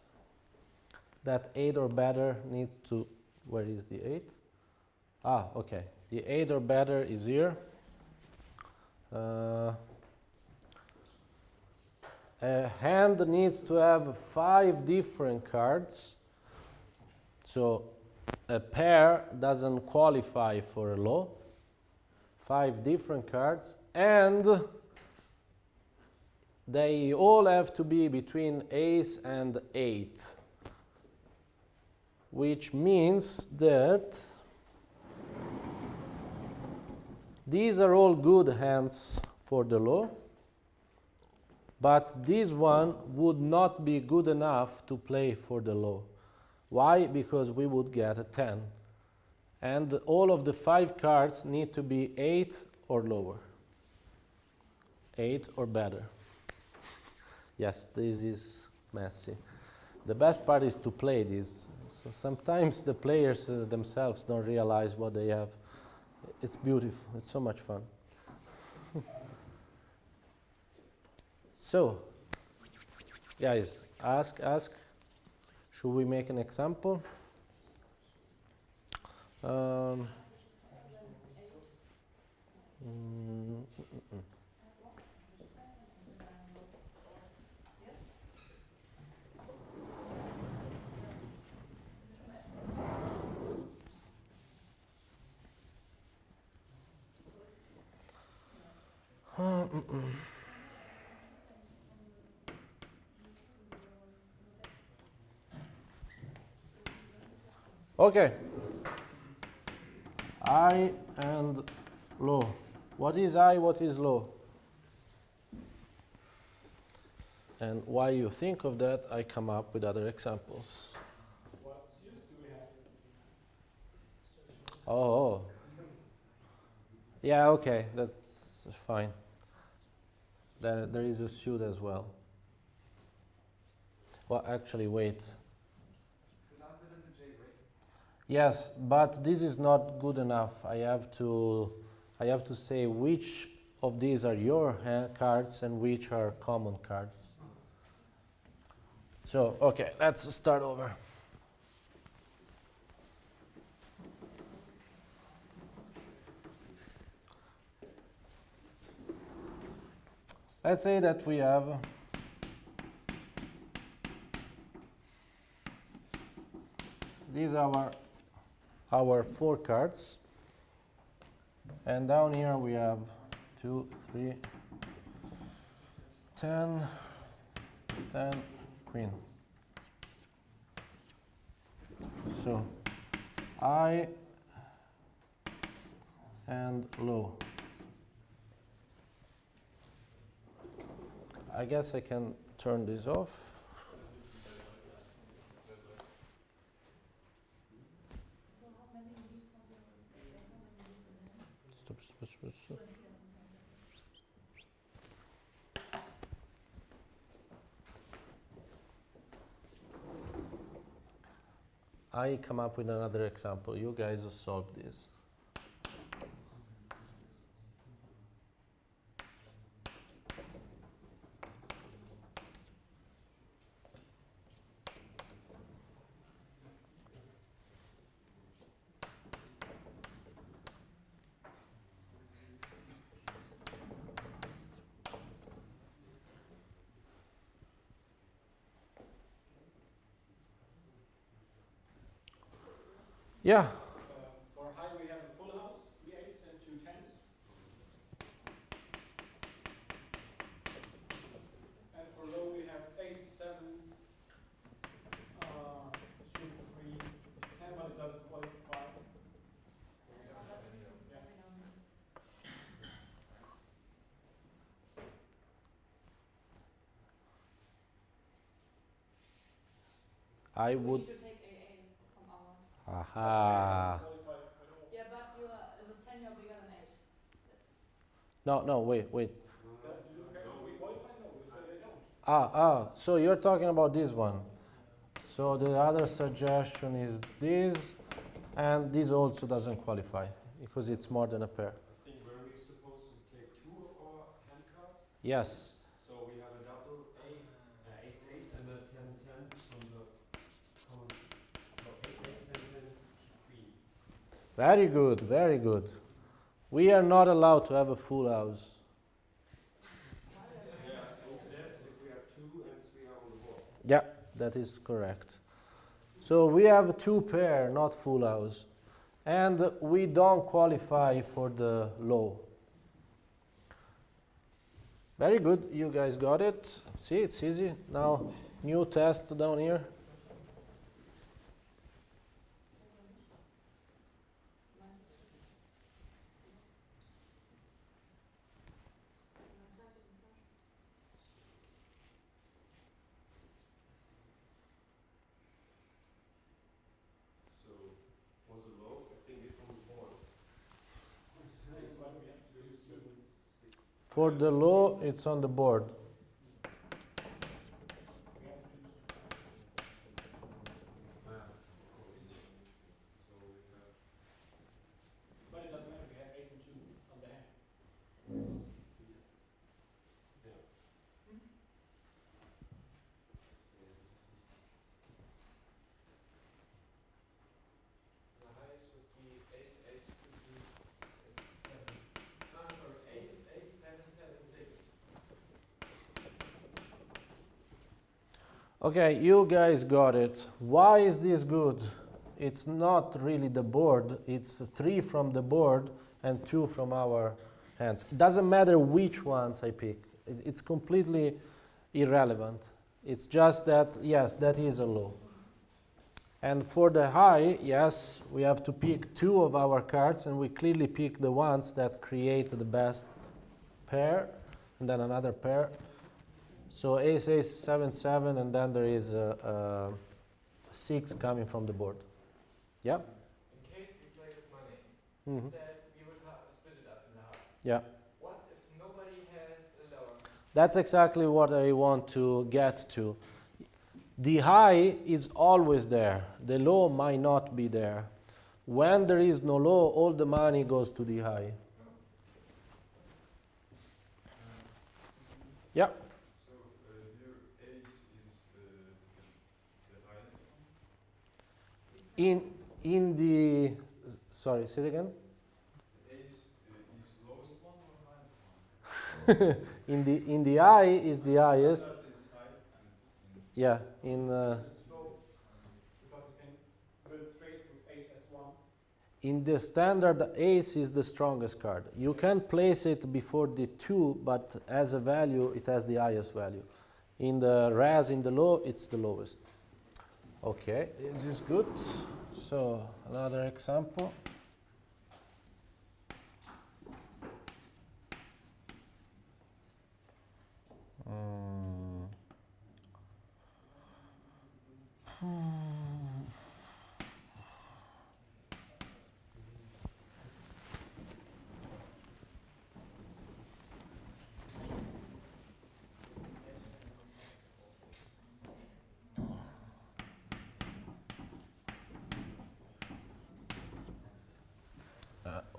that 8 or better needs to, where is the 8? Ah, okay, the 8 or better is here. A hand needs to have 5 different cards. So a pair doesn't qualify for a low. 5 different cards, and they all have to be between ace and 8, which means that these are all good hands for the low, but this one would not be good enough to play for the low. Why? Because we would get a 10. And all of the 5 cards need to be 8 or lower. 8 or better. Yes, this is messy. The best part is to play this. So sometimes the players themselves don't realize what they have. It's beautiful. It's so much fun. So, guys, ask. Should we make an example? Um, mm, mm, mm. Okay. I and low. What is I? What is low? And why you think of that, I come up with other examples. What use do we have? Oh. Yeah, okay, that's fine. There is a suit as well. Well, actually, wait. The last bit is a J, right? Yes, but this is not good enough. I have to say which of these are your cards and which are common cards. So, okay, let's start over. Let's say that we have these are our 4 cards, and down here we have 2, 3, 10, 10, queen. So I and low. I guess I can turn this off. Stop. I come up with another example. You guys solve this. Yeah. For high, we have a full house, 3 aces and 2 tens. And for low, we have ace 7, suit 3, 10, but it doesn't qualify. Yeah. I We would. need to take AA from our. Aha. Doesn't qualify at all. Yeah, but you are as a 10, you're bigger than 8. No, wait. Do pairs qualify? No, they don't. So you're talking about this one. So the other suggestion is this, and this also doesn't qualify because it's more than a pair. I think we're only supposed to take 2 of our hand cards. Yes. So we have a double ace, and then 10, from the common. So ace, 10, queen. Very good. We are not allowed to have a full house. Yeah, except if we have 2 and 3 are on the board. Yeah, that is correct. So we have 2 pair, not full house. And we don't qualify for the low. Very good, you guys got it. See, it's easy. Now, new test down here. So for the low, I think it's on the board. For the low, it's on the board. Okay, you guys got it. Why is this good? It's not really the board. It's 3 from the board and 2 from our hands. It doesn't matter which ones I pick. It's completely irrelevant. It's just that, yes, that is a low. And for the high, yes, we have to pick 2 of our cards, and we clearly pick the ones that create the best pair, and then another pair. So ace, ace, 7, 7, and then there is a 6 coming from the board. Yeah? In case we play with money, Mhm. said we would split it up in half. Yeah. What if nobody has a lower? That's exactly what I want to get to. The high is always there. The low might not be there. When there is no low, all the money goes to the high. Yeah. So here ace is the highest one? In the sorry, say it again. The ace is lowest one or highest one? In the eye is the highest. Standard is high and Yeah. In It's both, because you can build straight with ace S1. in the standard, the ace is the strongest card. You can place it before the 2, but as a value, it has the highest value. In the res, in the low, it's the lowest. Okay, this is good. So another example.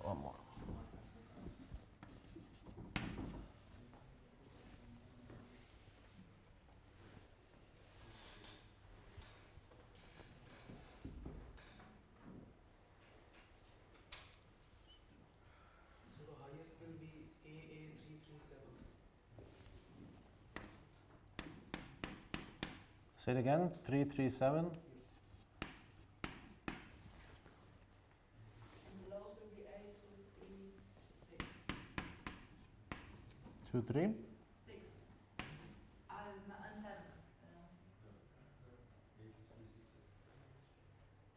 One more. So the highest will be AA337. Say it again. 337. And the lowest will be 8, 2, 3, 6. 2, 3. 6. And 7.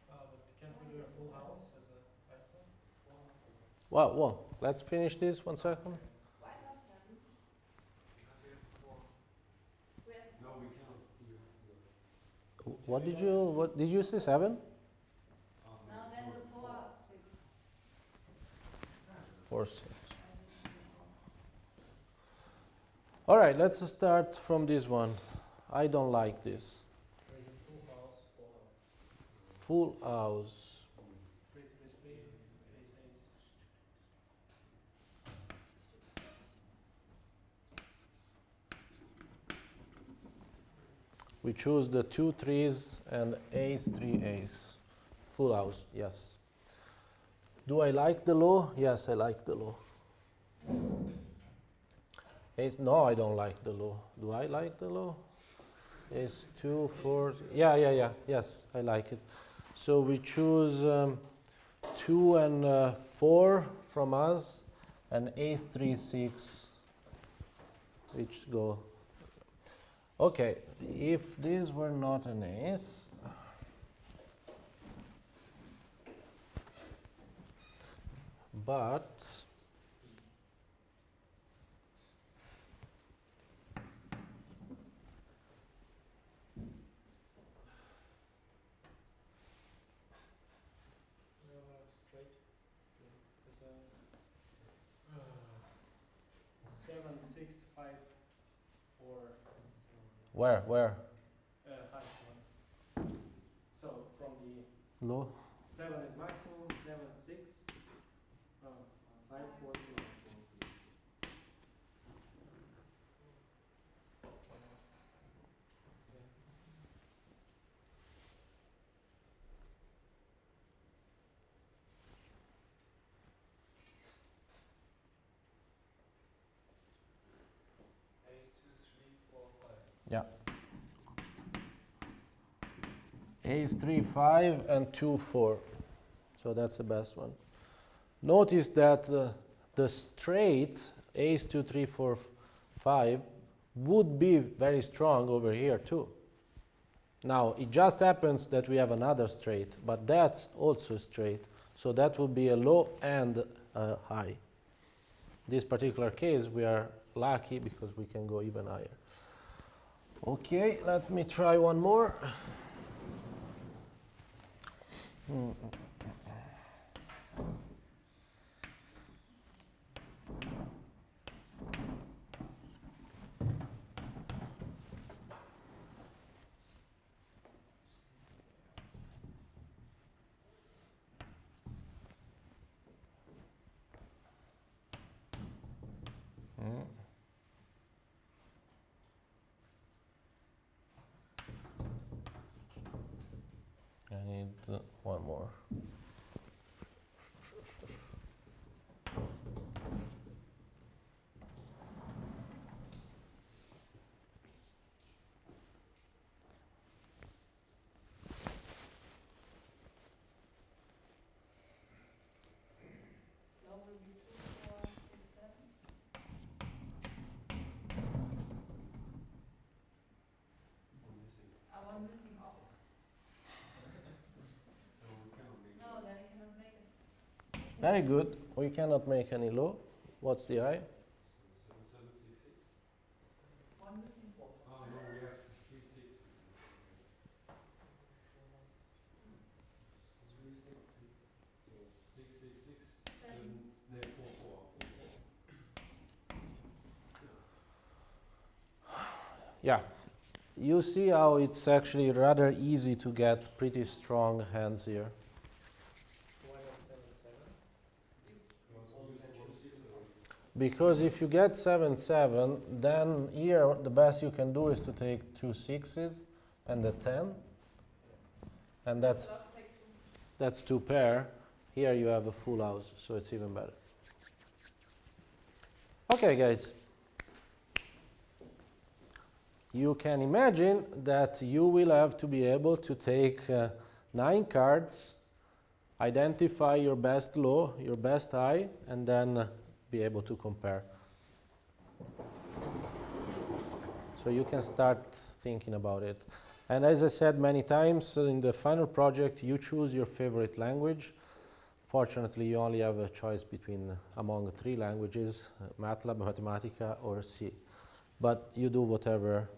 But can we do a full house as a highest one? Full house. Well, let's finish this 1 second. Why not 7? Because we have 4. We have No, we cannot do it. What did you say? 7? no, then the 4, 6. 4, 6. All right, let's start from this one. I don't like this. There is a full house, full house. Full house. 333, ace, ace. We choose the 2 3s and ace 3 ace. Full house, yes. Do I like the low? Yes, I like the low. Ace, no, I don't like the low. Do I like the low? Ace 2 4. Yeah. Yes, I like it. So we choose 2 and 4 from us, and ace 3 6, which go. Okay, if this were not an ace, but Straight. There's a 7, 6, 5, 4. where? Highest one. So from the Low? 7 is maximum, 7, 6, 5, 4, 3. Ace 2, 3, 4, 5. Yeah. Ace 3, 5, and 2, 4. So that's the best one. Notice that the straight Ace 2, 3, 4, 5 would be very strong over here too. Now, it just happens that we have another straight, but that's also straight. So that would be a low and a high. This particular case, we are lucky because we can go even higher. Okay, let me try one more. I need one more. Low will be 2, 4, 6, 7. One missing off. So we cannot make No, then you cannot make it. Very good. We cannot make any low. What's the high? 7766. One missing 4. Oh no, we have 36. 360. So 666. Seven. No, 44. Yeah. You see how it's actually rather easy to get pretty strong hands here. Why not 7, 7? Because if you get 7, 7, then here the best you can do is to take 2 6s and a 10. And that's 2 pair. Here you have a full house, so it's even better. Okay, guys. You can imagine that you will have to be able to take 9 cards, identify your best low, your best high, and then be able to compare. So you can start thinking about it. And as I said many times, in the final project, you choose your favorite language. Fortunately, you only have a choice among 3 languages, MATLAB, Mathematica, or C. But you do whatever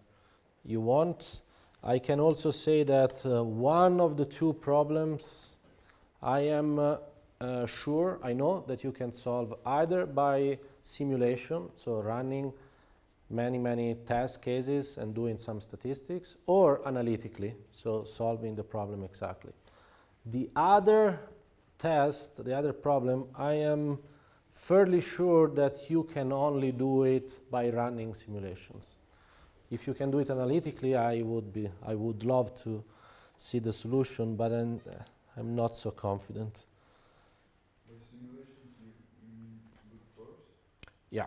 you want. I can also say that one of the 2 problems I am sure, I know that you can solve either by simulation, so running many test cases and doing some statistics, or analytically, so solving the problem exactly. The other test, the other problem, I am fairly sure that you can only do it by running simulations. If you can do it analytically, I would love to see the solution, but I'm not so confident. By simulations, you mean brute force? Yeah.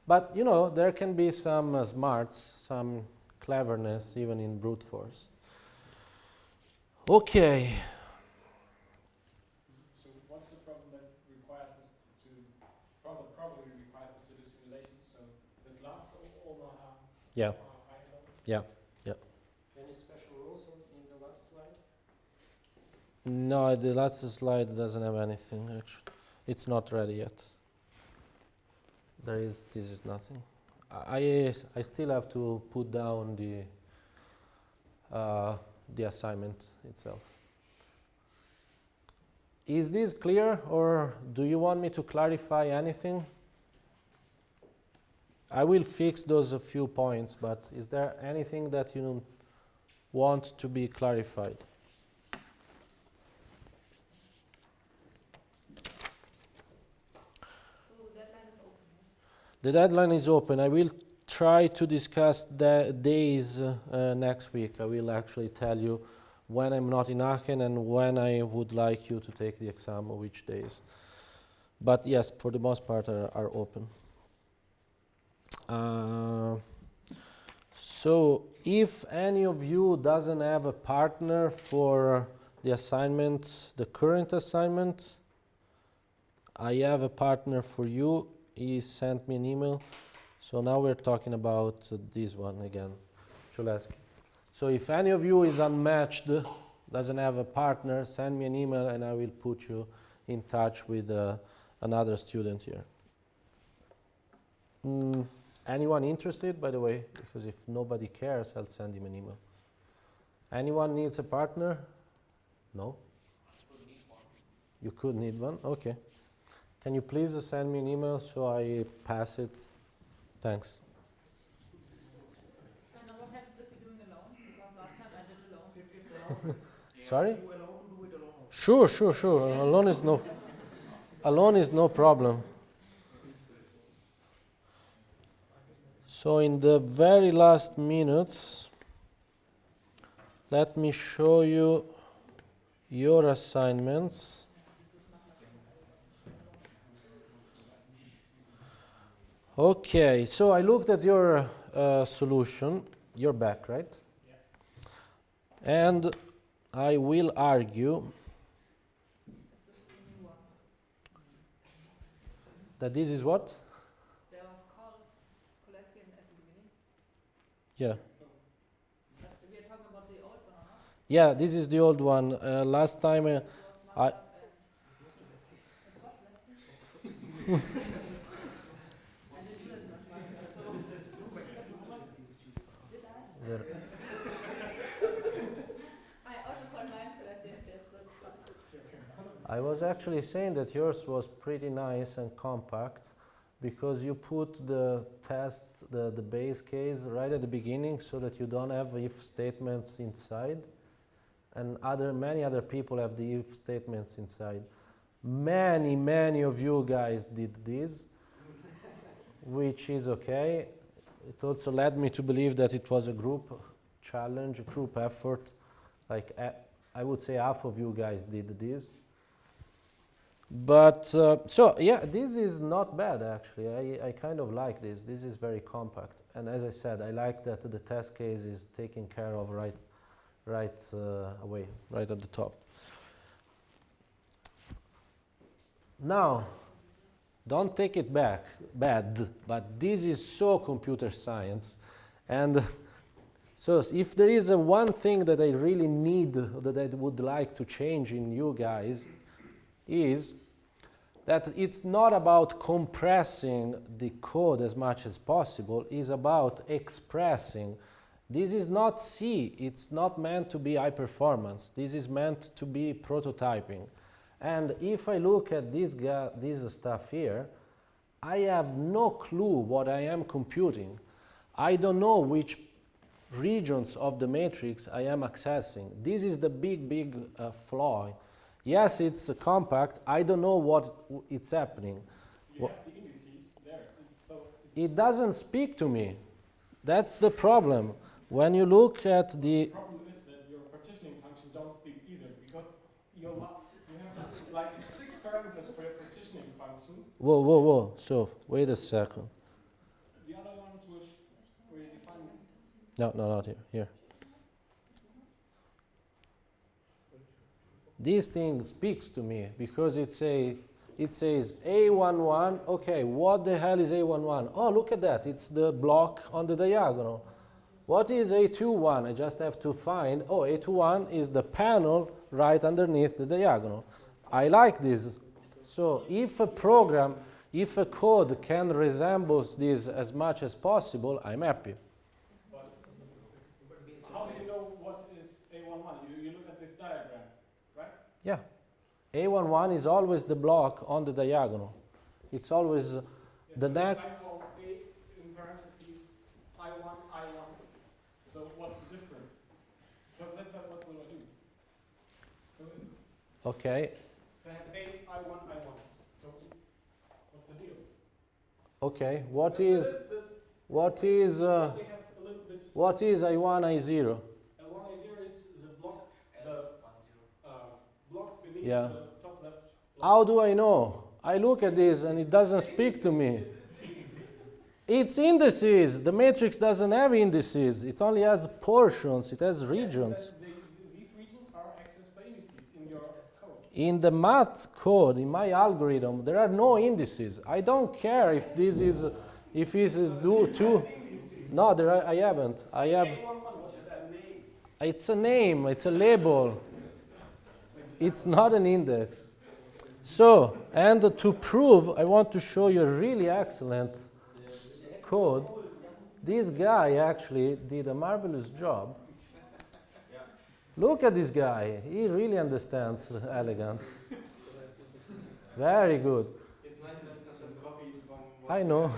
But you know, there can be some smarts, some cleverness even in brute force. Okay. So what's the problem that requires us to, probably requires us to do simulations? So with love or Yeah. Yeah. Any special rules in the last slide? No, the last slide doesn't have anything actually. It's not ready yet. This is nothing. I still have to put down the assignment itself. Is this clear, or do you want me to clarify anything? I will fix those a few points, but is there anything that you want to be clarified? The deadline is open. I will try to discuss the days next week. I will actually tell you when I'm not in Aachen and when I would like you to take the exam, or which days. But yes, for the most part are open. So if any of you doesn't have a partner for the assignment, the current assignment, I have a partner for you. He sent me an email. So now we're talking about this one again. Chulesky. So if any of you is unmatched, doesn't have a partner, send me an email and I will put you in touch with another student here. Anyone interested, by the way? Because if nobody cares, I'll send him an email. Anyone needs a partner? No? You could need one? Okay. Can you please send me an email so I pass it? Thanks. And what happens if you're doing alone? Because last time I did alone. Sorry? You allowed to do it alone. Sure. Alone is no problem. So in the very last minutes, let me show you your assignments. Okay, so I looked at your solution. You're back, right? Yeah. And I will argue that this is what? There was called Koleski at the beginning. Yeah. We are talking about the old one or not? Yeah, this is the old one. Last time It was I- marked up and... I didn't do that much marking, so... Did I? there- I also called mine Koleski at this, but it's fine. I was actually saying that yours was pretty nice and compact because you put the test, the base case right at the beginning so that you don't have if statements inside, and many other people have the if statements inside. Many of you guys did this, which is okay. It also led me to believe that it was a group challenge, a group effort. Like I would say half of you guys did this. But so yeah, this is not bad actually. I kind of like this. This is very compact, and as I said, I like that the test case is taken care of right away, right at the top. Now, don't take it back bad, but this is so computer science, and so if there is one thing that I really need, that I would like to change in you guys, is that it's not about compressing the code as much as possible, it's about expressing. This is not C, it's not meant to be high performance, this is meant to be prototyping. And if I look at this stuff here, I have no clue what I am computing. I don't know which regions of the matrix I am accessing. This is the big flaw. Yes, it's compact. I don't know what it's happening. You have the indices there. It doesn't speak to me. That's the problem. When you look at the... The problem is that your partitioning function don't speak either, because you have like 6 parameters for your partitioning functions. Whoa. So, wait a second. The other ones were defined. No, not here. Here. This thing speaks to me because it says A11. Okay, what the hell is A11? Oh, look at that. It's the block on the diagonal. What is A21? I just have to find, oh, A21 is the panel right underneath the diagonal. I like this. So if a program, if a code can resemble this as much as possible, I'm happy. But how do you know what is A11? You look at this diagram, right? Yeah. A11 is always the block on the diagonal. It's always the next. I call A in parentheses I1. So what's the difference? Because that's what we'll do. So Okay. they have A I1. So what's the deal? Okay. They have a little bit. What is I1, I0? L1 is the block, block beneath Yeah. the top left. How do I know? I look at this and it doesn't speak to me. It's indices. The matrix doesn't have indices. It only has portions. It has regions. These regions are accessed by indices in your code. In the math code, in my algorithm, there are no indices. I don't care if this is do two. No, there are, I haven't. I have. It's a name. It's a label. It's not an index. So, and to prove, I want to show you a really excellent code. This guy actually did a marvelous job. Look at this guy. He really understands elegance. Very good. It's 99% copied from what I know.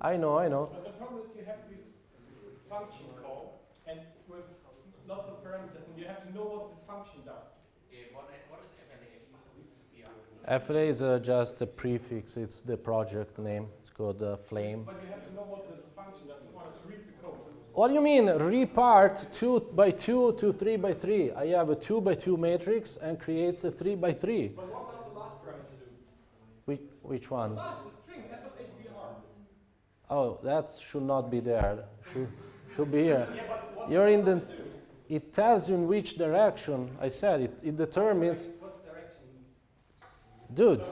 I know. But the problem is you have this function call, and with lots of parameters, and you have to know what the function does. FLA is just a prefix. It's the project name. It's called Flame. But you have to know what this function does in order to read the code. What do you mean repart 2 by 2 to 3 by 3? I have a 2 by 2 matrix and creates a 3 by 3. But what does the last parameter do? Which one? Last, the string, F8BR. Oh, that should not be there. Should be here. Yeah, but what You're in the. does it do? It tells you in which direction. I said it. It determines. What direction? Dude,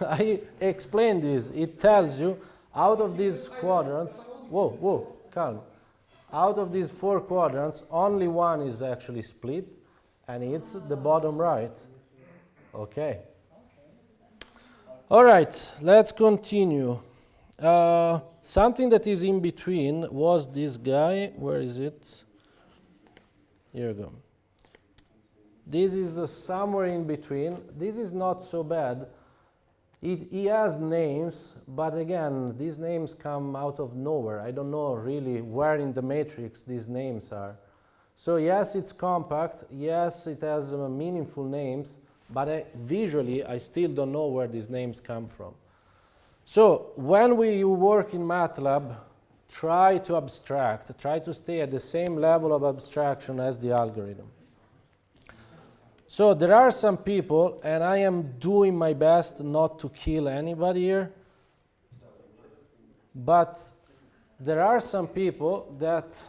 I explained this. It tells you out of these quadrants. Whoa, calm. Out of these 4 quadrants, only one is actually split, and it's the bottom right. Okay. All right, let's continue. Something that is in between was this guy. Where is it? Here we go. This is somewhere in between. This is not so bad. He has names, but again, these names come out of nowhere. I don't know really where in the matrix these names are. So yes, it's compact. Yes, it has meaningful names, but visually, I still don't know where these names come from. So when you work in MATLAB, try to abstract. Try to stay at the same level of abstraction as the algorithm. So there are some people, and I am doing my best not to kill anybody here, but there are some people that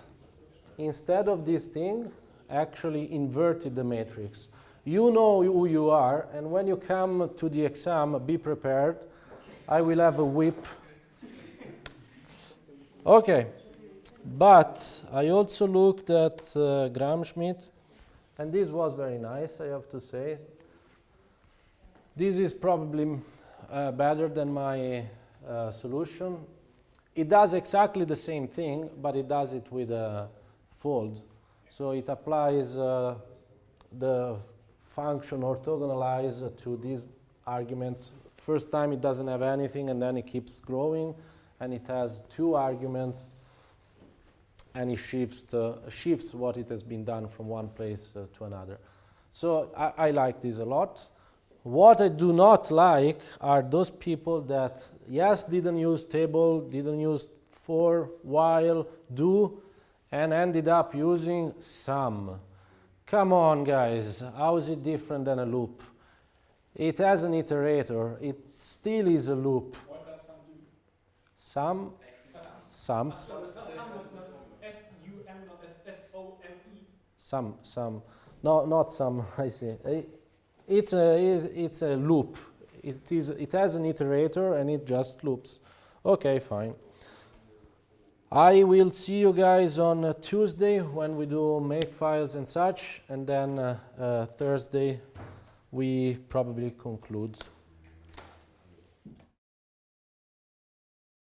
instead of this thing actually inverted the matrix. You know who you are, and when you come to the exam, be prepared. I will have a whip. Okay, but I also looked at Gromsmith. And this was very nice, I have to say. This is probably better than my solution. It does exactly the same thing, but it does it with a fold. So it applies the function orthogonalize to these arguments. First time it doesn't have anything, and then it keeps growing, and it has 2 arguments. And it shifts what it has been done from one place to another. So I like this a lot. What I do not like are those people that, yes, didn't use table, didn't use for, while, do, and ended up using sum. Come on, guys. How is it different than a loop? It has an iterator. It still is a loop. What does sum do? Sums. So the sum is not S-U-M, not S-O-M-E. Some. No, not some. I see. It's a loop. It has an iterator and it just loops. Okay, fine. I will see you guys on Tuesday when we do makefiles and such, and then Thursday we probably conclude.